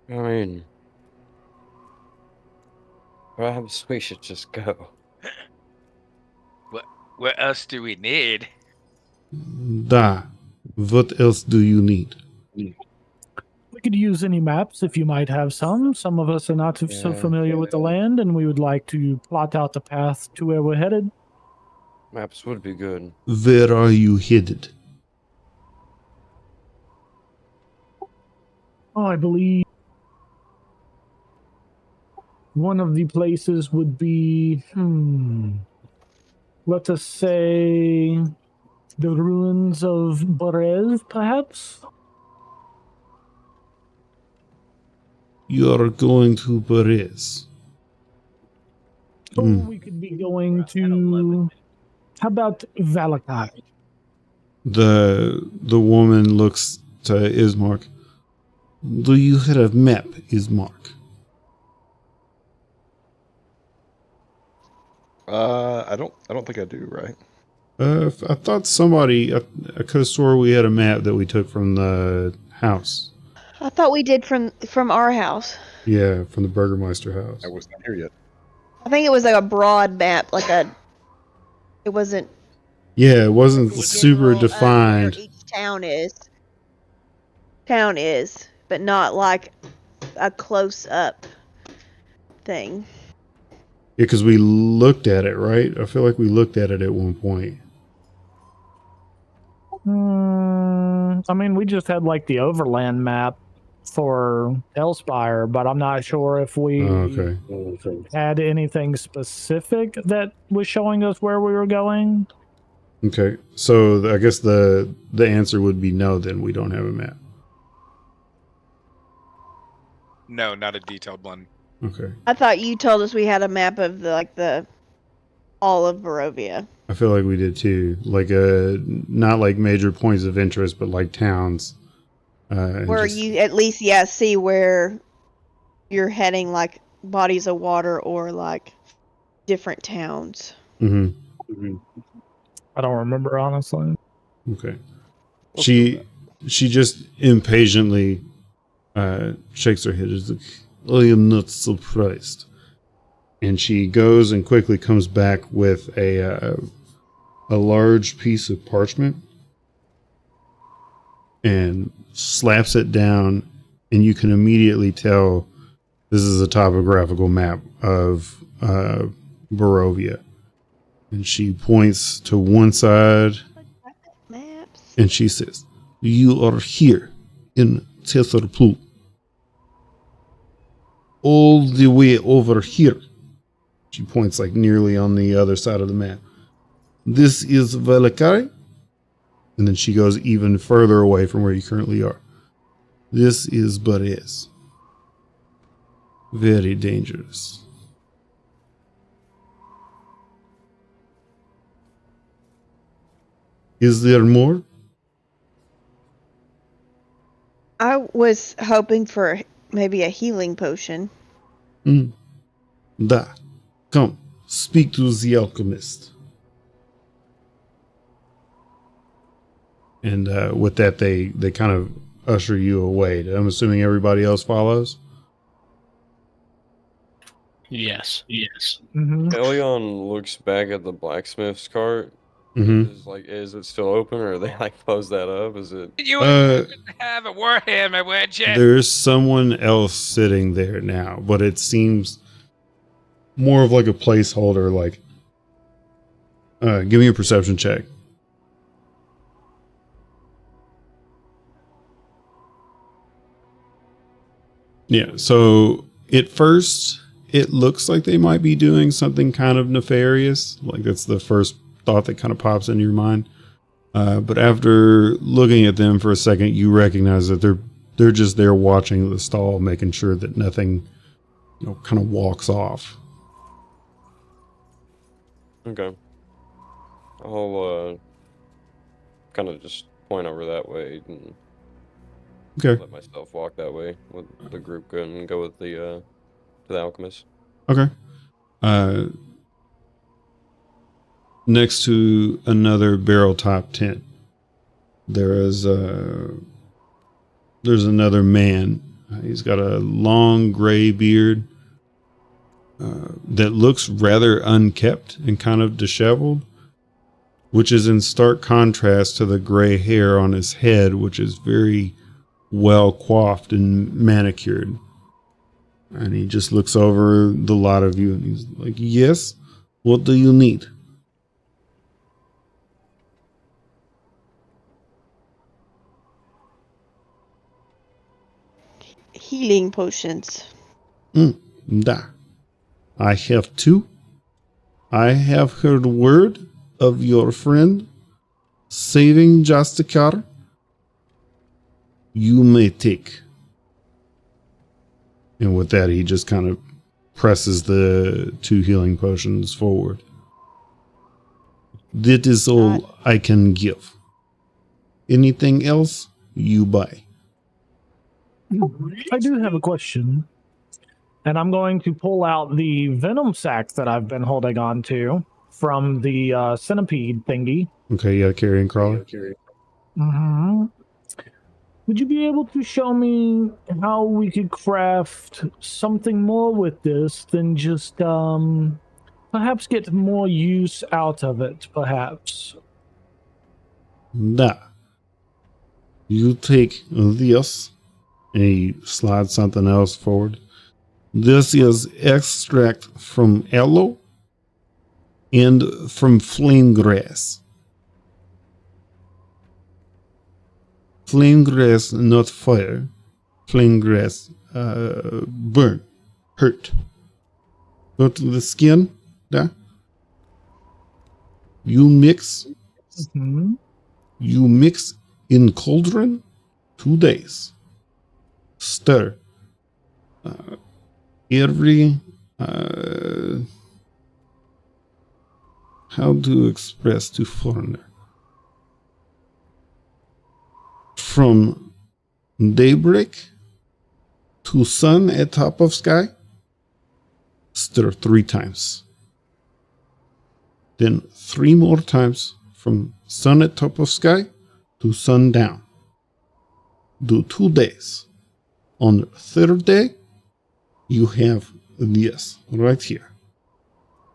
I mean, perhaps we should just go. What else do we need? Da. What else do you need? We could use any maps if you might have some. Some of us are not so Yeah. familiar with the land, and we would like to plot out the path to where we're headed. Maps would be good. Where are you headed? Oh, I believe one of the places would be, let us say, the ruins of Borez, perhaps? You're going to Paris. Or we could be going to, how about Valakai? The woman looks to Ismark. Do you have a map, Ismark? I don't think I do, right? I thought somebody, I could have swore we had a map that we took from the house. I thought we did from our house. Yeah, from the Burgermeister house. I was not here yet. I think it was like a broad map, it wasn't Yeah, it wasn't the super general, defined. where each town is, but not like a close up thing. Yeah, because we looked at it, right? I feel like we looked at it at one point. I mean, we just had like the overland map for Elspire, but I'm not sure if we Okay. had anything specific that was showing us where we were going. Okay. So I guess the answer would be no, then we don't have a map. No, not a detailed one. Okay. I thought you told us we had a map of the all of Barovia. I feel like we did too. Like not like major points of interest, but like towns. Where you at least see where you're heading, like bodies of water or like different towns. Mm-hmm. I don't remember, honestly. Okay. She just impatiently shakes her head. Is like, I am not surprised. And she goes and quickly comes back with a large piece of parchment and slaps it down, and you can immediately tell this is a topographical map of Barovia. And she points to one side Maps. and she says, "You are here in Tetherplu. All the way over here." She points like nearly on the other side of the map. "This is Valakai." And then she goes even further away from where you currently are. "This is Bares. Very dangerous." Is there more? I was hoping for maybe a healing potion. Da. Come, speak to the alchemist. And with that, they kind of usher you away. I'm assuming everybody else follows. Yes. Mm-hmm. Elion looks back at the blacksmith's cart. Mm-hmm. Is it still open, or they close that up? Is it? You would have a warhammer, would you? There's someone else sitting there now, but it seems more of like a placeholder. Like, give me a perception check. Yeah. So at first, it looks like they might be doing something kind of nefarious. Like that's the first thought that kind of pops into your mind. But after looking at them for a second, you recognize that they're just there watching the stall, making sure that nothing, kind of walks off. Okay. I'll kind of just point over that way and Okay. Let myself walk that way with the group and go with the to the alchemist. Okay. Next to another barrel top tent, there's another man. He's got a long gray beard that looks rather unkept and kind of disheveled, which is in stark contrast to the gray hair on his head, which is very well coiffed and manicured. And he just looks over the lot of you and he's like, yes, what do you need? Healing potions. Da. I have two. I have heard word of your friend saving Justicar. You may take. And with that, he just kind of presses the 2 healing potions forward. That is all I can give. Anything else, you buy. I do have a question. And I'm going to pull out the venom sac that I've been holding on to from the centipede thingy. Okay, yeah, carrying crawler. Mm-hmm. Would you be able to show me how we could craft something more with this than just perhaps get more use out of it, perhaps? Da. You take this, and he slides something else forward. This is extract from aloe and from flame grass. Flame grass, not fire. Flame grass, burn, hurt. Go to the skin, yeah. You mix in cauldron 2 days. Stir. Every how to express to foreigner from daybreak to sun at top of sky, stir 3 times, then 3 more times from sun at top of sky to sundown. Do 2 days. On the 3rd day you have this right here.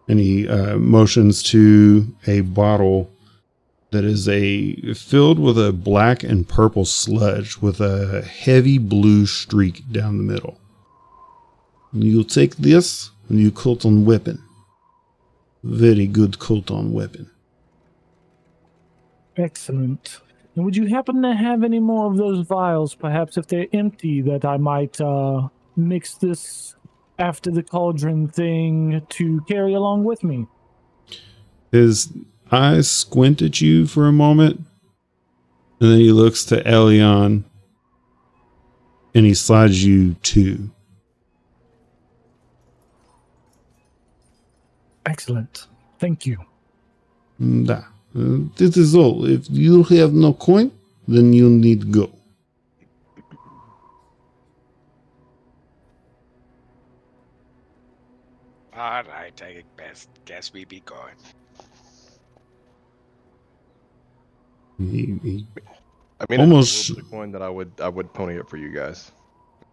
And he motions to a bottle that is filled with a black and purple sludge with a heavy blue streak down the middle. And you take this and you coat on weapon. Very good coat on weapon. Excellent. And would you happen to have any more of those vials, perhaps if they're empty, that I might mix this after the cauldron thing to carry along with me? His eyes squint at you for a moment, and then he looks to Elion, and he slides you 2. Excellent. Thank you. Da. This is all. If you have no coin, then you need go. All right, I guess we be going. I mean, almost it's a little bit of coin that I would pony up for you guys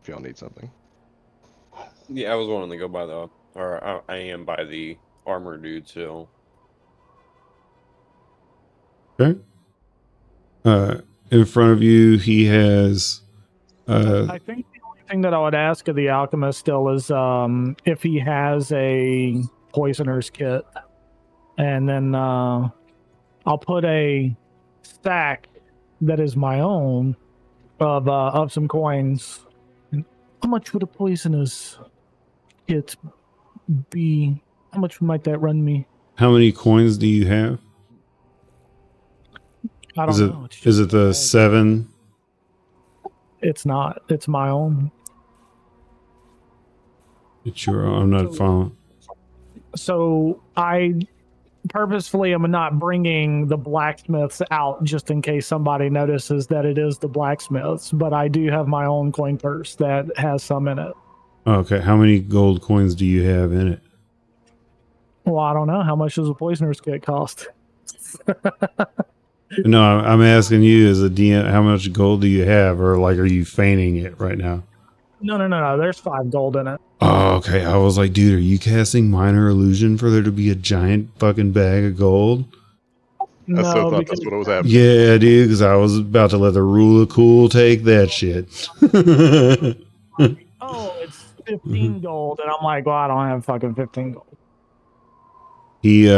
if y'all need something. Yeah, I was wanting to go by I am by the armor dude, so. Okay. In front of you, he has. I think the only thing that I would ask of the alchemist still is if he has a poisoner's kit, and then I'll put a stack that is my own of some coins. And how much would a poisoner's kit be? How much might that run me? How many coins do you have? I don't know. Is it the 7? It's not. It's my own. It's your own. I'm not following. So I purposefully am not bringing the blacksmiths out just in case somebody notices that it is the blacksmiths, but I do have my own coin purse that has some in it. Okay, how many gold coins do you have in it? Well, I don't know. How much does a poisoner's kit cost? No, I'm asking you as a DM, how much gold do you have, or like, are you feigning it right now? No. There's 5 gold in it. Oh, okay. I was like, dude, are you casting minor illusion for there to be a giant fucking bag of gold? I still No, thought because that's what was happening. Yeah, dude, because I was about to let the rule of cool take that shit. oh, it's 15 gold, and I'm like, well, I don't have fucking 15 gold. He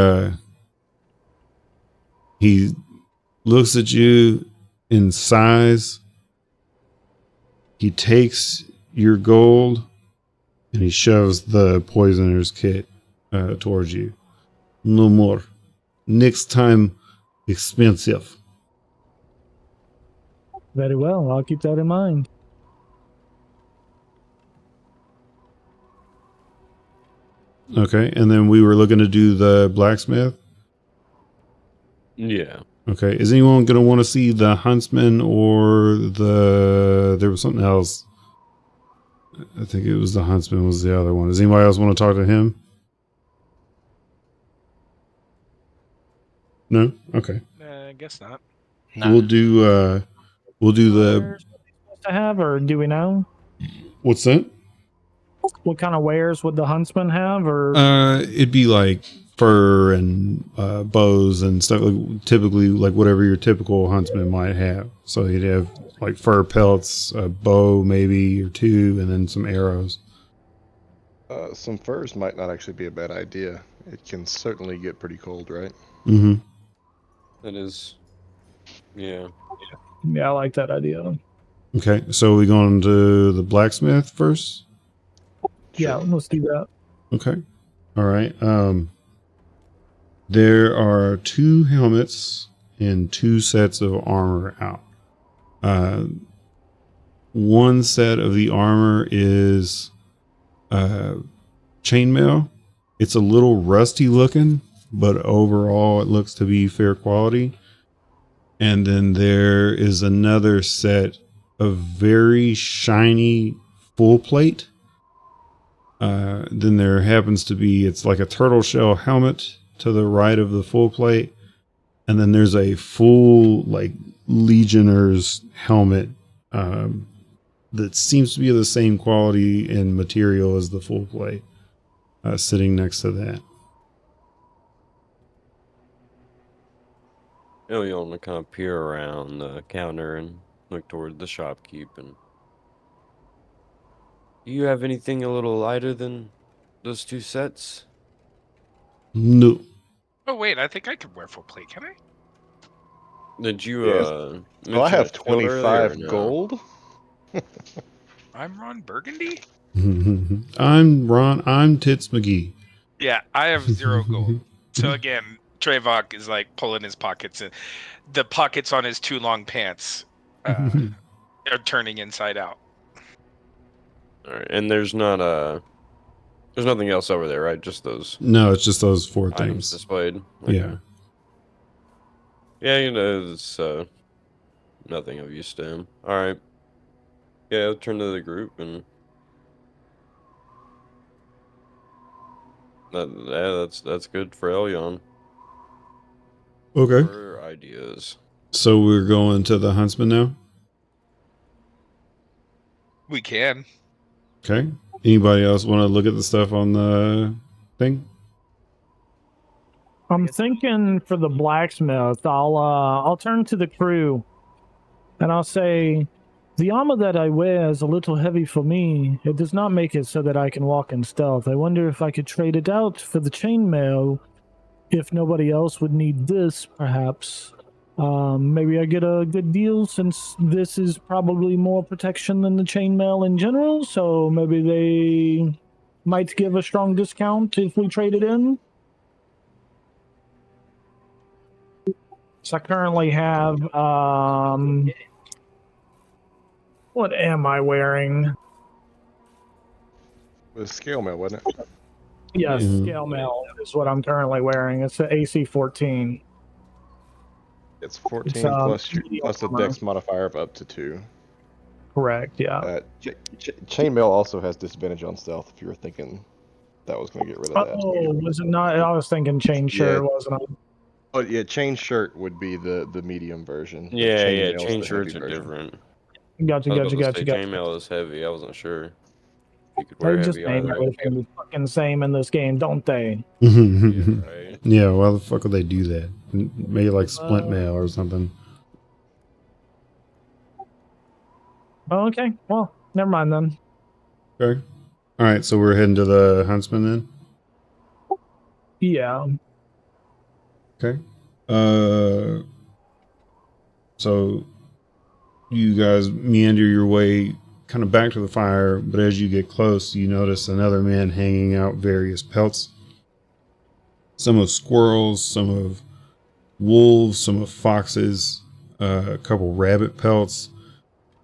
looks at you in size. He takes your gold and he shoves the poisoner's kit towards you. No more. Next time, expensive. Very well. I'll keep that in mind. Okay, and then we were looking to do the blacksmith. Yeah. Okay, is anyone going to want to see the huntsman or there was something else. I think it was the huntsman was the other one. Does anybody else want to talk to him? No? Okay. I guess not. Nah. We'll do the Wares supposed to have, or do we know what's that? what kind of wares would the huntsman have? Or It'd be like fur and bows and stuff. Like, typically, like whatever your typical huntsman might have. So you'd have like fur pelts, a bow maybe or two, and then some arrows. Some furs might not actually be a bad idea. It can certainly get pretty cold, right? Mm-hmm. That is. Yeah. yeah, I like that idea. Okay, so we going to the blacksmith first? Yeah, let's do that. Okay. All right. There are 2 helmets and 2 sets of armor out. One set of the armor is chainmail. It's a little rusty looking, but overall it looks to be fair quality. And then there is another set of very shiny full plate. Then there happens to be, it's like a turtle shell helmet to the right of the full plate. And then there's a full like Legionnaires helmet that seems to be of the same quality and material as the full plate sitting next to that. You want to kind of peer around the counter and look toward the shopkeep. And do you have anything a little lighter than those 2 sets? No. Oh wait, I think I could wear full plate. Can I? Did you Yes. Well, I mention have a shield earlier, 25 or no? gold. I'm Ron Burgundy. I'm Ron. I'm Tits McGee. Yeah, I have 0 gold. So again, Trevok is like pulling his pockets, and the pockets on his 2 long pants are turning inside out. All right, and there's nothing else over there, right? Just those No, it's just those 4 items things. displayed. Yeah. Yeah, it's nothing of use to him. All right. Yeah, I'll turn to the group and that's good for Elyon. Okay. For ideas. So we're going to the huntsman now. We can. Okay. Anybody else want to look at the stuff on the thing? I'm thinking for the blacksmith, I'll turn to the crew and I'll say, the armor that I wear is a little heavy for me. It does not make it so that I can walk in stealth. I wonder if I could trade it out for the chainmail. If nobody else would need this, perhaps. Maybe I get a good deal since this is probably more protection than the chainmail in general. So maybe they might give a strong discount if we trade it in. So I currently have, what am I wearing? It was scale mail, wasn't it? Yes, Mhm. scale mail is what I'm currently wearing. It's an AC 14. It's 14 It's medium plus the armor. dex modifier of up to 2. Correct. Yeah. Chainmail also has disadvantage on stealth. If you were thinking that was going to get rid of that. Oh, was it not? I was thinking chain shirt, wasn't it? Oh yeah, chain shirt would be the medium version. But Yeah, chain yeah. mail's Chain the heavy shirts are version. different. Gotcha, I was gotcha, about to gotcha, say gotcha. chainmail is heavy. I wasn't sure if you could They wear just heavy name either. everything the fucking same in this game, don't they? Yeah, right. Yeah, why the fuck would they do that? Maybe like splint mail or something. Oh, okay. Well, never mind then. Okay. All right, so we're heading to the Huntsman then. Yeah. Okay. So you guys meander your way kind of back to the fire, but as you get close, you notice another man hanging out various pelts. Some of squirrels, some of wolves, some of foxes, a couple rabbit pelts,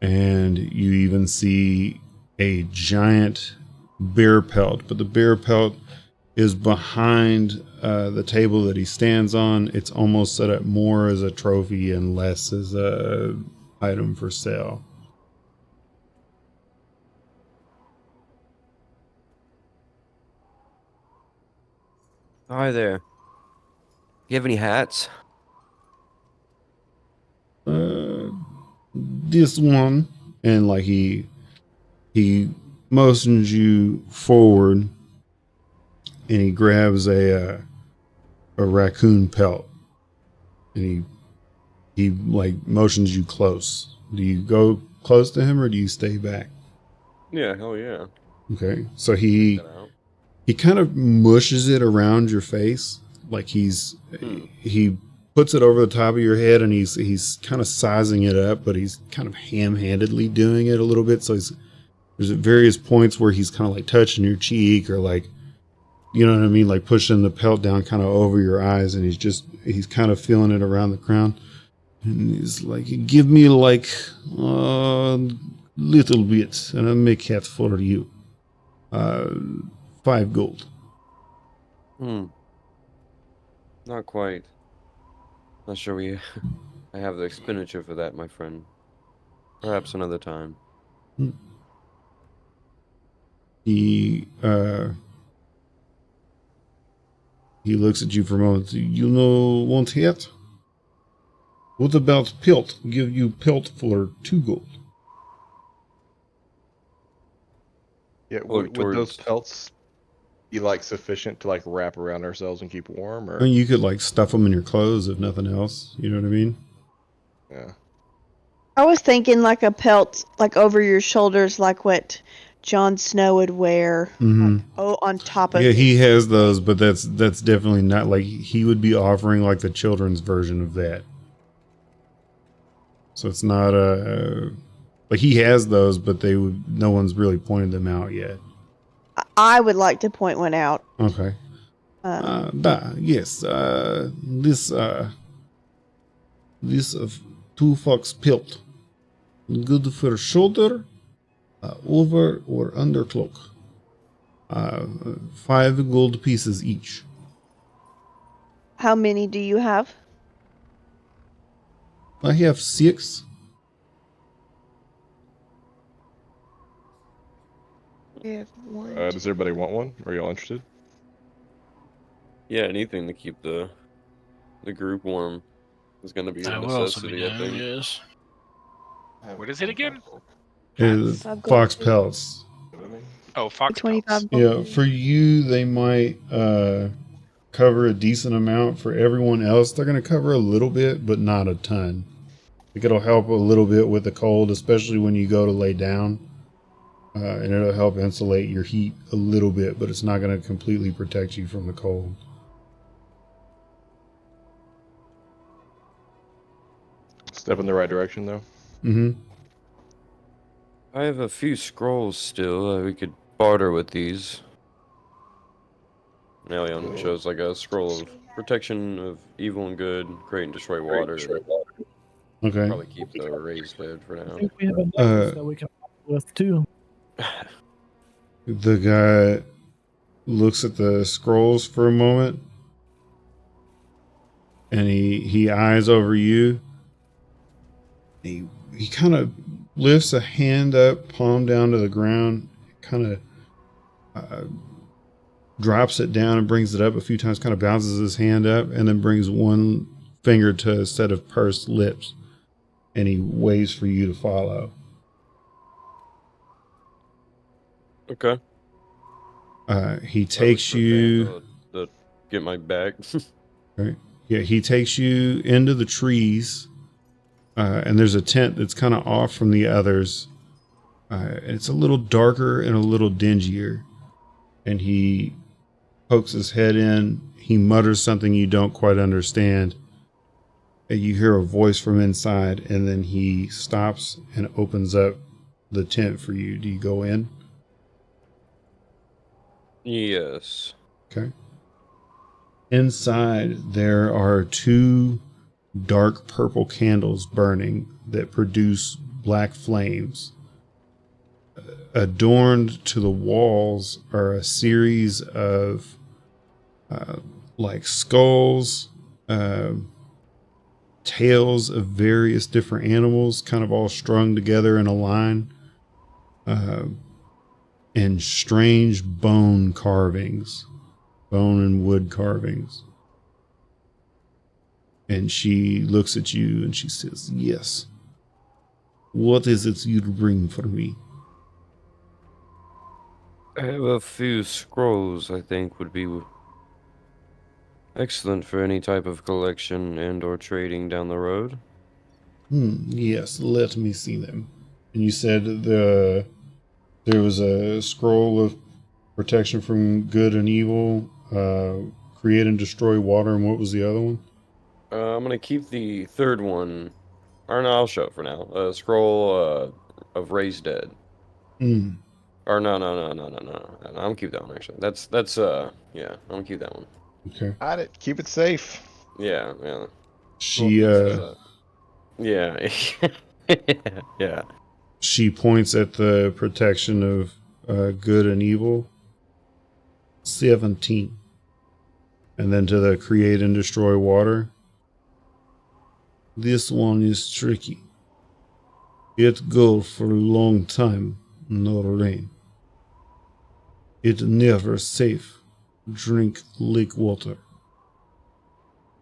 and you even see a giant bear pelt. But the bear pelt is behind the table that he stands on. It's almost set up more as a trophy and less as a item for sale. Hi there. You have any hats? This one, and like he motions you forward, and he grabs a raccoon pelt, and he like motions you close. Do you go close to him or do you stay back? Yeah, hell yeah. Okay, so he Get out. kind of mushes it around your face, like he puts it over the top of your head, and he's kind of sizing it up, but he's kind of ham-handedly doing it a little bit. So there's at various points where he's kind of like touching your cheek or like, you know what I mean, like pushing the pelt down kind of over your eyes, and he's kind of feeling it around the crown, and he's like, give me like a little bit, and I'll make it for you. 5 gold. Not quite. Not sure I have the expenditure for that, my friend. Perhaps another time. He looks at you for a moment. You know, want hat? What about pelt? Give you pelt for 2 gold. Yeah, Look would those towards. pelts be like sufficient to like wrap around ourselves and keep warm, I or mean, you could like stuff them in your clothes if nothing else. You know what I mean? yeah? I was thinking like a pelt, like over your shoulders, like what Jon Snow would wear. Mm-hmm. Like, on top of Yeah, he his- has those, but that's definitely not like he would be offering like the children's version of that. So it's not like he has those, but no one's really pointed them out yet. I would like to point one out. Okay. Yes. This 2 fox pelt, good for shoulder, over or undercloak. 5 gold pieces each. How many do you have? I have 6. We have one. Does everybody want one? Are y'all interested? Yeah, anything to keep the group warm is going to be a I would also be necessity, I down, think. yes. What is it again? Five gold Fox pieces. pelts. Oh, fox 25 pelts. gold Yeah, pieces. for you, they might cover a decent amount. For everyone else, they're going to cover a little bit, but not a ton. Like it'll help a little bit with the cold, especially when you go to lay down. And it'll help insulate your heat a little bit, but it's not going to completely protect you from the cold. Step in the right direction, though. Mm-hmm. I have a few scrolls still. We could barter with these. Alien shows like a scroll of protection of evil and good, create and destroy water. Okay. Probably keep the raised head for I now. think we have a necklace that we can with too. The guy looks at the scrolls for a moment, and he eyes over you. He kind of lifts a hand up, palm down to the ground, kind of drops it down and brings it up a few times, kind of bounces his hand up, and then brings one finger to a set of pursed lips, and he waves for you to follow. Okay. He takes you. To get my bag. Right. Yeah, he takes you into the trees, and there's a tent that's kind of off from the others. It's a little darker and a little dingier, and he pokes his head in. He mutters something you don't quite understand. And you hear a voice from inside, and then he stops and opens up the tent for you. Do you go in? Yes. Okay. Inside, there are 2 dark purple candles burning that produce black flames. Adorned to the walls are a series of like skulls, tails of various different animals, kind of all strung together in a line, and strange bone carvings, bone and wood carvings. And she looks at you and she says, "Yes. What is it you'd bring for me?" I have a few scrolls I think would be excellent for any type of collection and or trading down the road. Yes, let me see them. And you said there was a scroll of protection from good and evil, create and destroy water, and what was the other one? I'm gonna keep the third one. Or no, I'll show it for now. A scroll of raised dead. Mm. Or no. I'm gonna keep that one actually. That's yeah, I'm gonna keep that one. Okay. Hide it. Keep it safe. Yeah. She Yeah. Yeah. she points at the protection of good and evil. 17. And then to the create and destroy water. This one is tricky. It goes for a long time, no rain. It never safe. Drink lake water.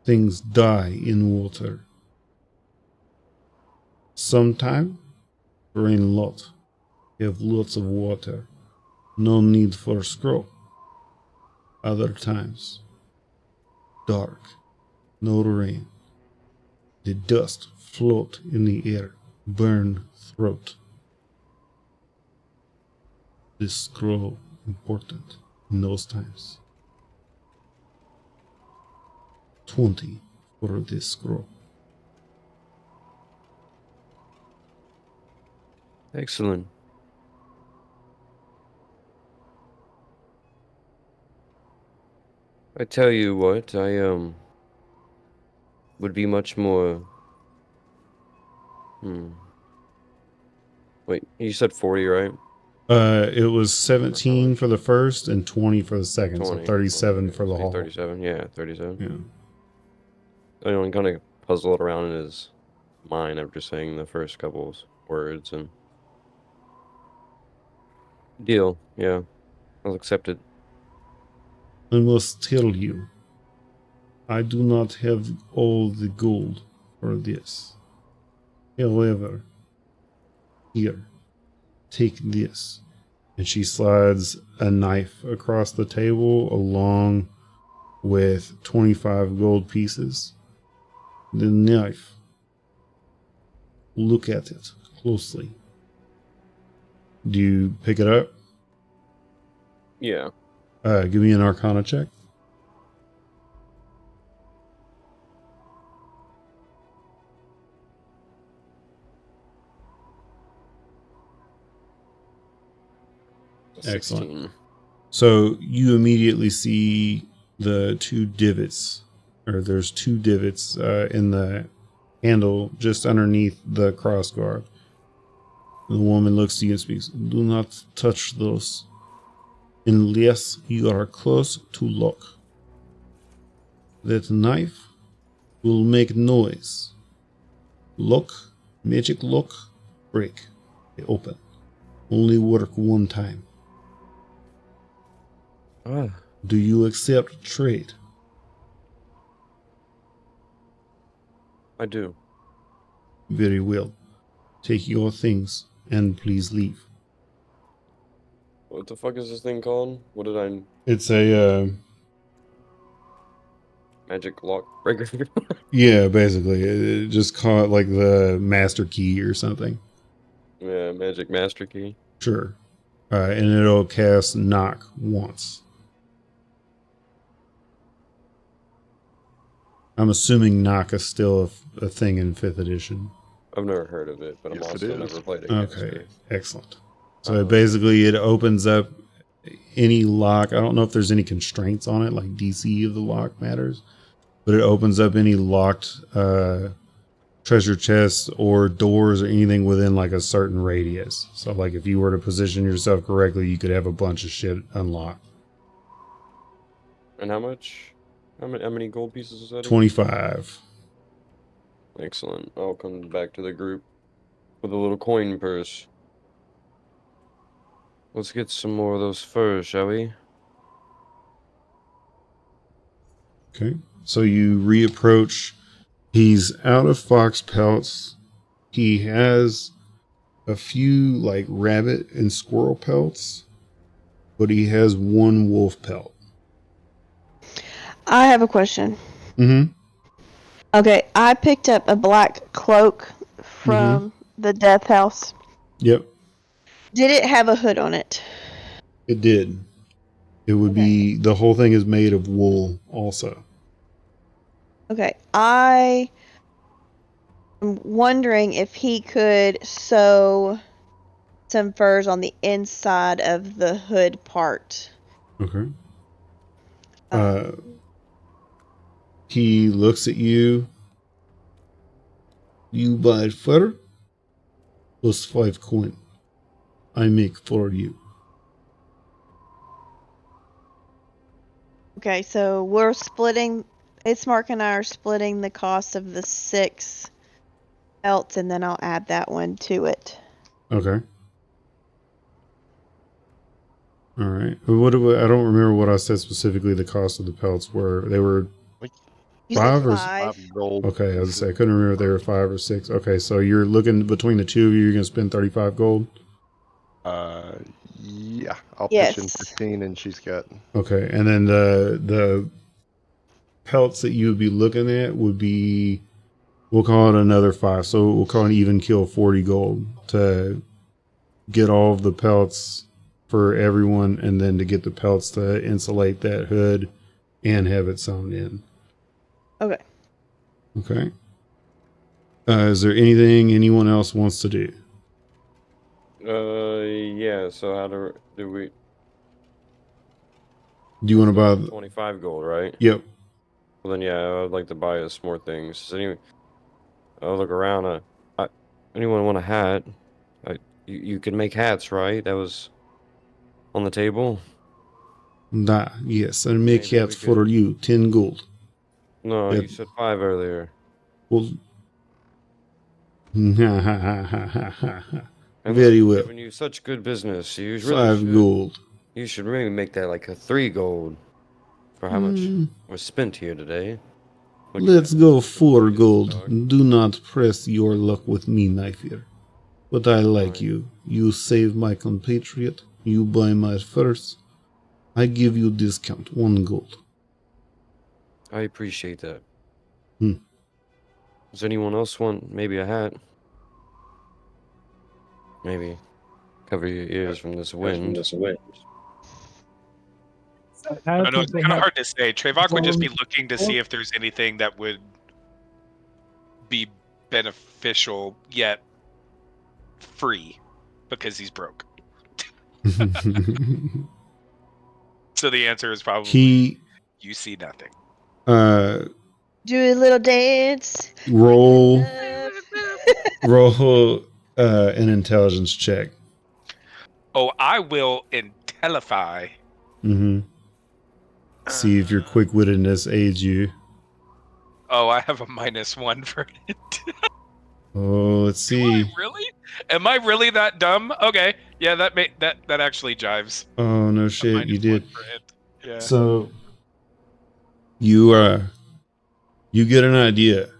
Things die in water. Sometime rain lot. Have lots of water. No need for scroll. Other times dark. No rain. The dust float in the air. Burn throat. This scroll important in those times. 20 for this scroll. Excellent. I tell you what, I would be much more. Wait, you said 40, right? It was 17 for the first and 20 for the second, 20. so 37 for the Say whole. 37, yeah, 37. Yeah. I don't kind of puzzle it around in his mind after saying the first couple words and. Deal, yeah. I'll accept it. I must tell you, I do not have all the gold for this. However, here, take this. And she slides a knife across the table along with 25 gold pieces. The knife. Look at it closely. Do you pick it up? Yeah. Give me an Arcana check. Excellent. 16. So you immediately see the 2 divots, or there's 2 divots in the handle just underneath the crossguard. The woman looks to you and speaks, "Do not touch those. unless you are close to lock. That knife will make noise. Lock, magic lock, break. They open. Only work one time. Do you accept trade? I do. Very well. Take your things and please leave. What the fuck is this thing called? What did I... It's a, Magic lock breaker? yeah, basically. It just call it like the master key or something. Yeah, magic master key. Sure. And it'll cast knock once. I'm assuming knock is still a thing in 5th edition. I've never heard of it, but I'm Yes, it also is. never played it. Okay, excellent. So basically it opens up any lock. I don't know if there's any constraints on it, like DC of the lock matters, but it opens up any locked treasure chests or doors or anything within like a certain radius. So like if you were to position yourself correctly, you could have a bunch of shit unlocked. And how much? How many gold pieces is that? 25. Excellent. I'll come back to the group with a little coin purse. Let's get some more of those furs, shall we? Okay. So you reapproach. He's out of fox pelts. He has a few like rabbit and squirrel pelts, but he has one wolf pelt. I have a question. Mm-hmm. Okay, I picked up a black cloak from the death house. Yep, Did it have a hood on it? it did. It would be, the whole thing is made of wool also. Okay, I am wondering if he could sew some furs on the inside of the hood part. Okay. He looks at you. You buy fur? Plus 5 coin. I make for you. Okay, so we're splitting. Mark and I are splitting the cost of the 6 belts, and then I'll add that one to it. Okay. All right. What do I don't remember what I said specifically. The cost of the pelts were. They were You 5 said or 5. gold. okay. I was say I couldn't remember if they were 5 or 6. Okay, so you're looking between the two of you. You're gonna spend 35 gold. Yeah, I'll Yes. pitch in 15, and she's got. Okay, and then the pelts that you would be looking at would be, we'll call it another 5. So we'll call it an even kill 40 gold to get all of the pelts for everyone, and then to get the pelts to insulate that hood and have it sewn in. Okay. Okay. Is there anything anyone else wants to do? Yeah, so how do we... Do you want to buy 25 gold, right? Yep. Well, then, yeah, I'd like to buy us more things. Does anyone... I'll look around. Anyone want a hat? You can make hats, right? That was on the table? Yes, I'll make Maybe hats we could- for you. 10 gold. No, Yep. you said 5 earlier. Well, And very well. Giving you such good business. You really 5 should, gold. You should really make that like a 3 gold for how much was spent here today. Let's go 4 gold. Dog. Do not press your luck with me, Knifear. But I like Alright. you. You save my compatriot. You buy my furs. I give you discount 1 gold. I appreciate that. Hmm. Does anyone else want maybe a hat? Maybe cover your ears from this wind. I don't know. It's kind of hard to say. Trevok would just be looking to see if there's anything that would be beneficial yet free, because he's broke. So the answer is probably you see nothing. Do a little dance. roll Love. an intelligence check. Oh, I will intellify Mm-hmm. See if your quick-wittedness aids you. Oh, I have a -1 for it. Oh, let's Do I see. really? Am I really that dumb? Okay, yeah, that actually jives. Oh, no A shit, you -1 did. for it. Yeah. So, you get an idea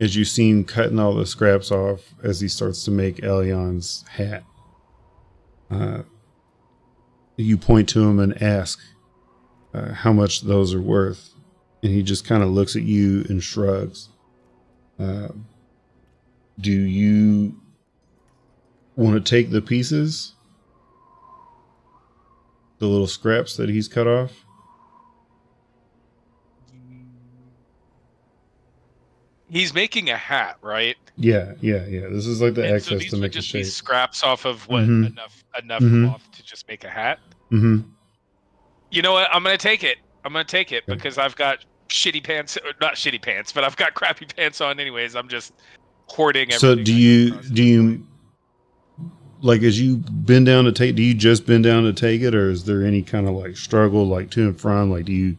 as you see him cutting all the scraps off as he starts to make Elion's hat. You point to him and ask how much those are worth. And he just kind of looks at you and shrugs. Do you want to take the pieces? The little scraps that he's cut off? He's making a hat, right? Yeah. This is like the And so excess these to would make a just be shape. scraps off of what Mhm. enough Mhm. cloth to just make a hat. Mm-hmm. You know what? I'm gonna take it. I'm gonna take it Okay. because I've got shitty pants, or not shitty pants, but I've got crappy pants on anyways. I'm just hoarding So everything. do you like as you bend down to take? Do you just bend down to take it, or is there any kind of like struggle, like to and from? Like do you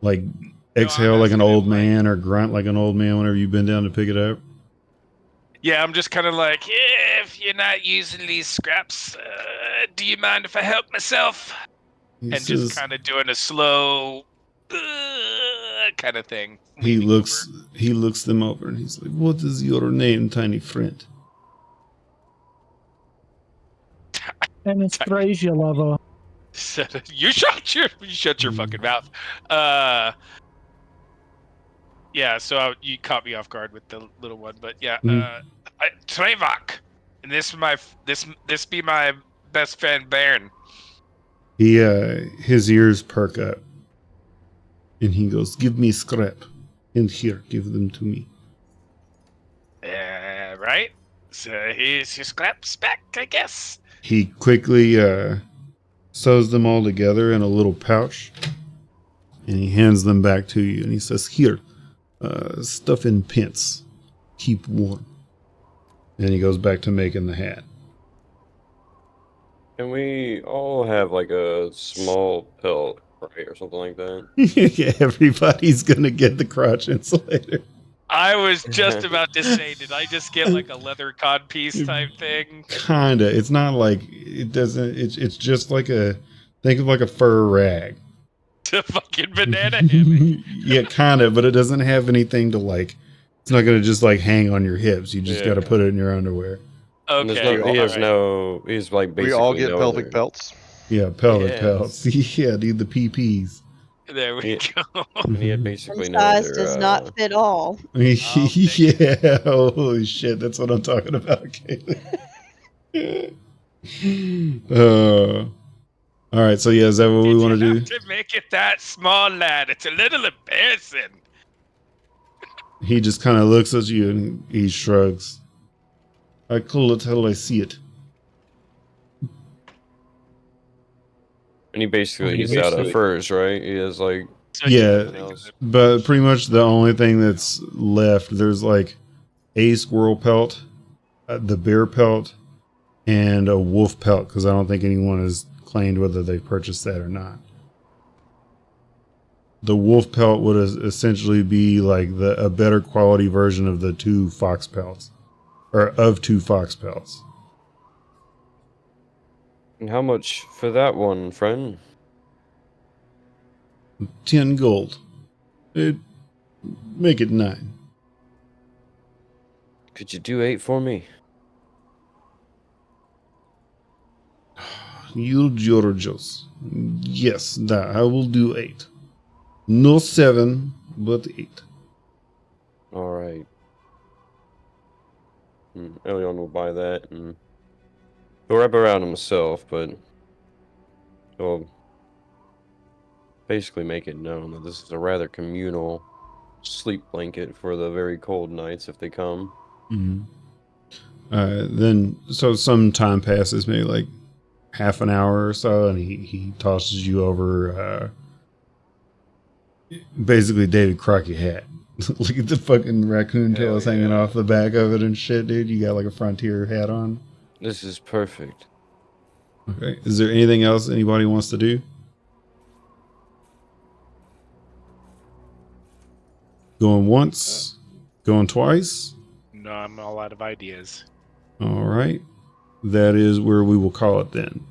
like exhale like an old man or grunt like an old man whenever you bend down to pick it up? Yeah, I'm just kind of like, yeah, if you're not using these scraps, do you mind if I help myself? He And says, just kind of doing a slow kind of thing. he leaning looks them over and he's like, "What is your name, tiny friend?" And it's Thrasia lover. over. You shut your fucking mouth. Yeah. So you caught me off guard with the little one, but yeah. Trevak, and this be my best friend Baron. He his ears perk up and he goes, "Give me scrap, and here, give them to me." Right. So here's your scraps back, I guess. He quickly sews them all together in a little pouch and he hands them back to you and he says, "Here, stuff in pins, keep warm." And he goes back to making the hat. Can we all have like a small pelt, right, or something like that? Yeah, everybody's gonna get the crotch insulator. I was just about to say, did I just get like a leather codpiece type thing? Kinda. It's not like it doesn't. It's just like a think of like a fur rag. To fucking banana hammock. Yeah, kind of, but it doesn't have anything to like. It's not gonna just like hang on your hips. You just got to put it in your underwear. And there's Okay. no, he has alright. no. He's like basically We all get no pelvic other- pelts. Yeah, pelvic Yes. pelts. Yeah, dude, the PPs. There we Yeah. go. And he had One basically no size other. does not fit all. Yeah, holy shit, that's what I'm talking about, Caitlin. All right, so yeah, is that what we want to do? To make it that small, lad. It's a little embarrassing. He just kind of looks at you and he shrugs. I call it how I see it. And he basically he's out of furs, right? He has like So Yeah, nothing else. but pretty much the only thing that's left, there's like a squirrel pelt, the bear pelt, and a wolf pelt, because I don't think anyone has claimed whether they purchased that or not. The wolf pelt would essentially be like a better quality version of the two fox pelts, or of two fox pelts. And how much for that one, friend? 10 gold. Make it 9. Could you do 8 for me? You Georgios. Yes, that I will do 8. No 7, but 8. All right. Elion will buy that, and he'll wrap around himself, but he'll basically make it known that this is a rather communal sleep blanket for the very cold nights if they come. Mm-hmm. Then, so some time passes, maybe like half an hour or so, and he tosses you over basically David Crockett hat. Look at the fucking raccoon tails hanging off the back of it and shit, dude. You got like a frontier hat on. This is perfect. Okay. Is there anything else anybody wants to do? Going once, going twice. No, I'm all out of ideas. All right. That is where we will call it then.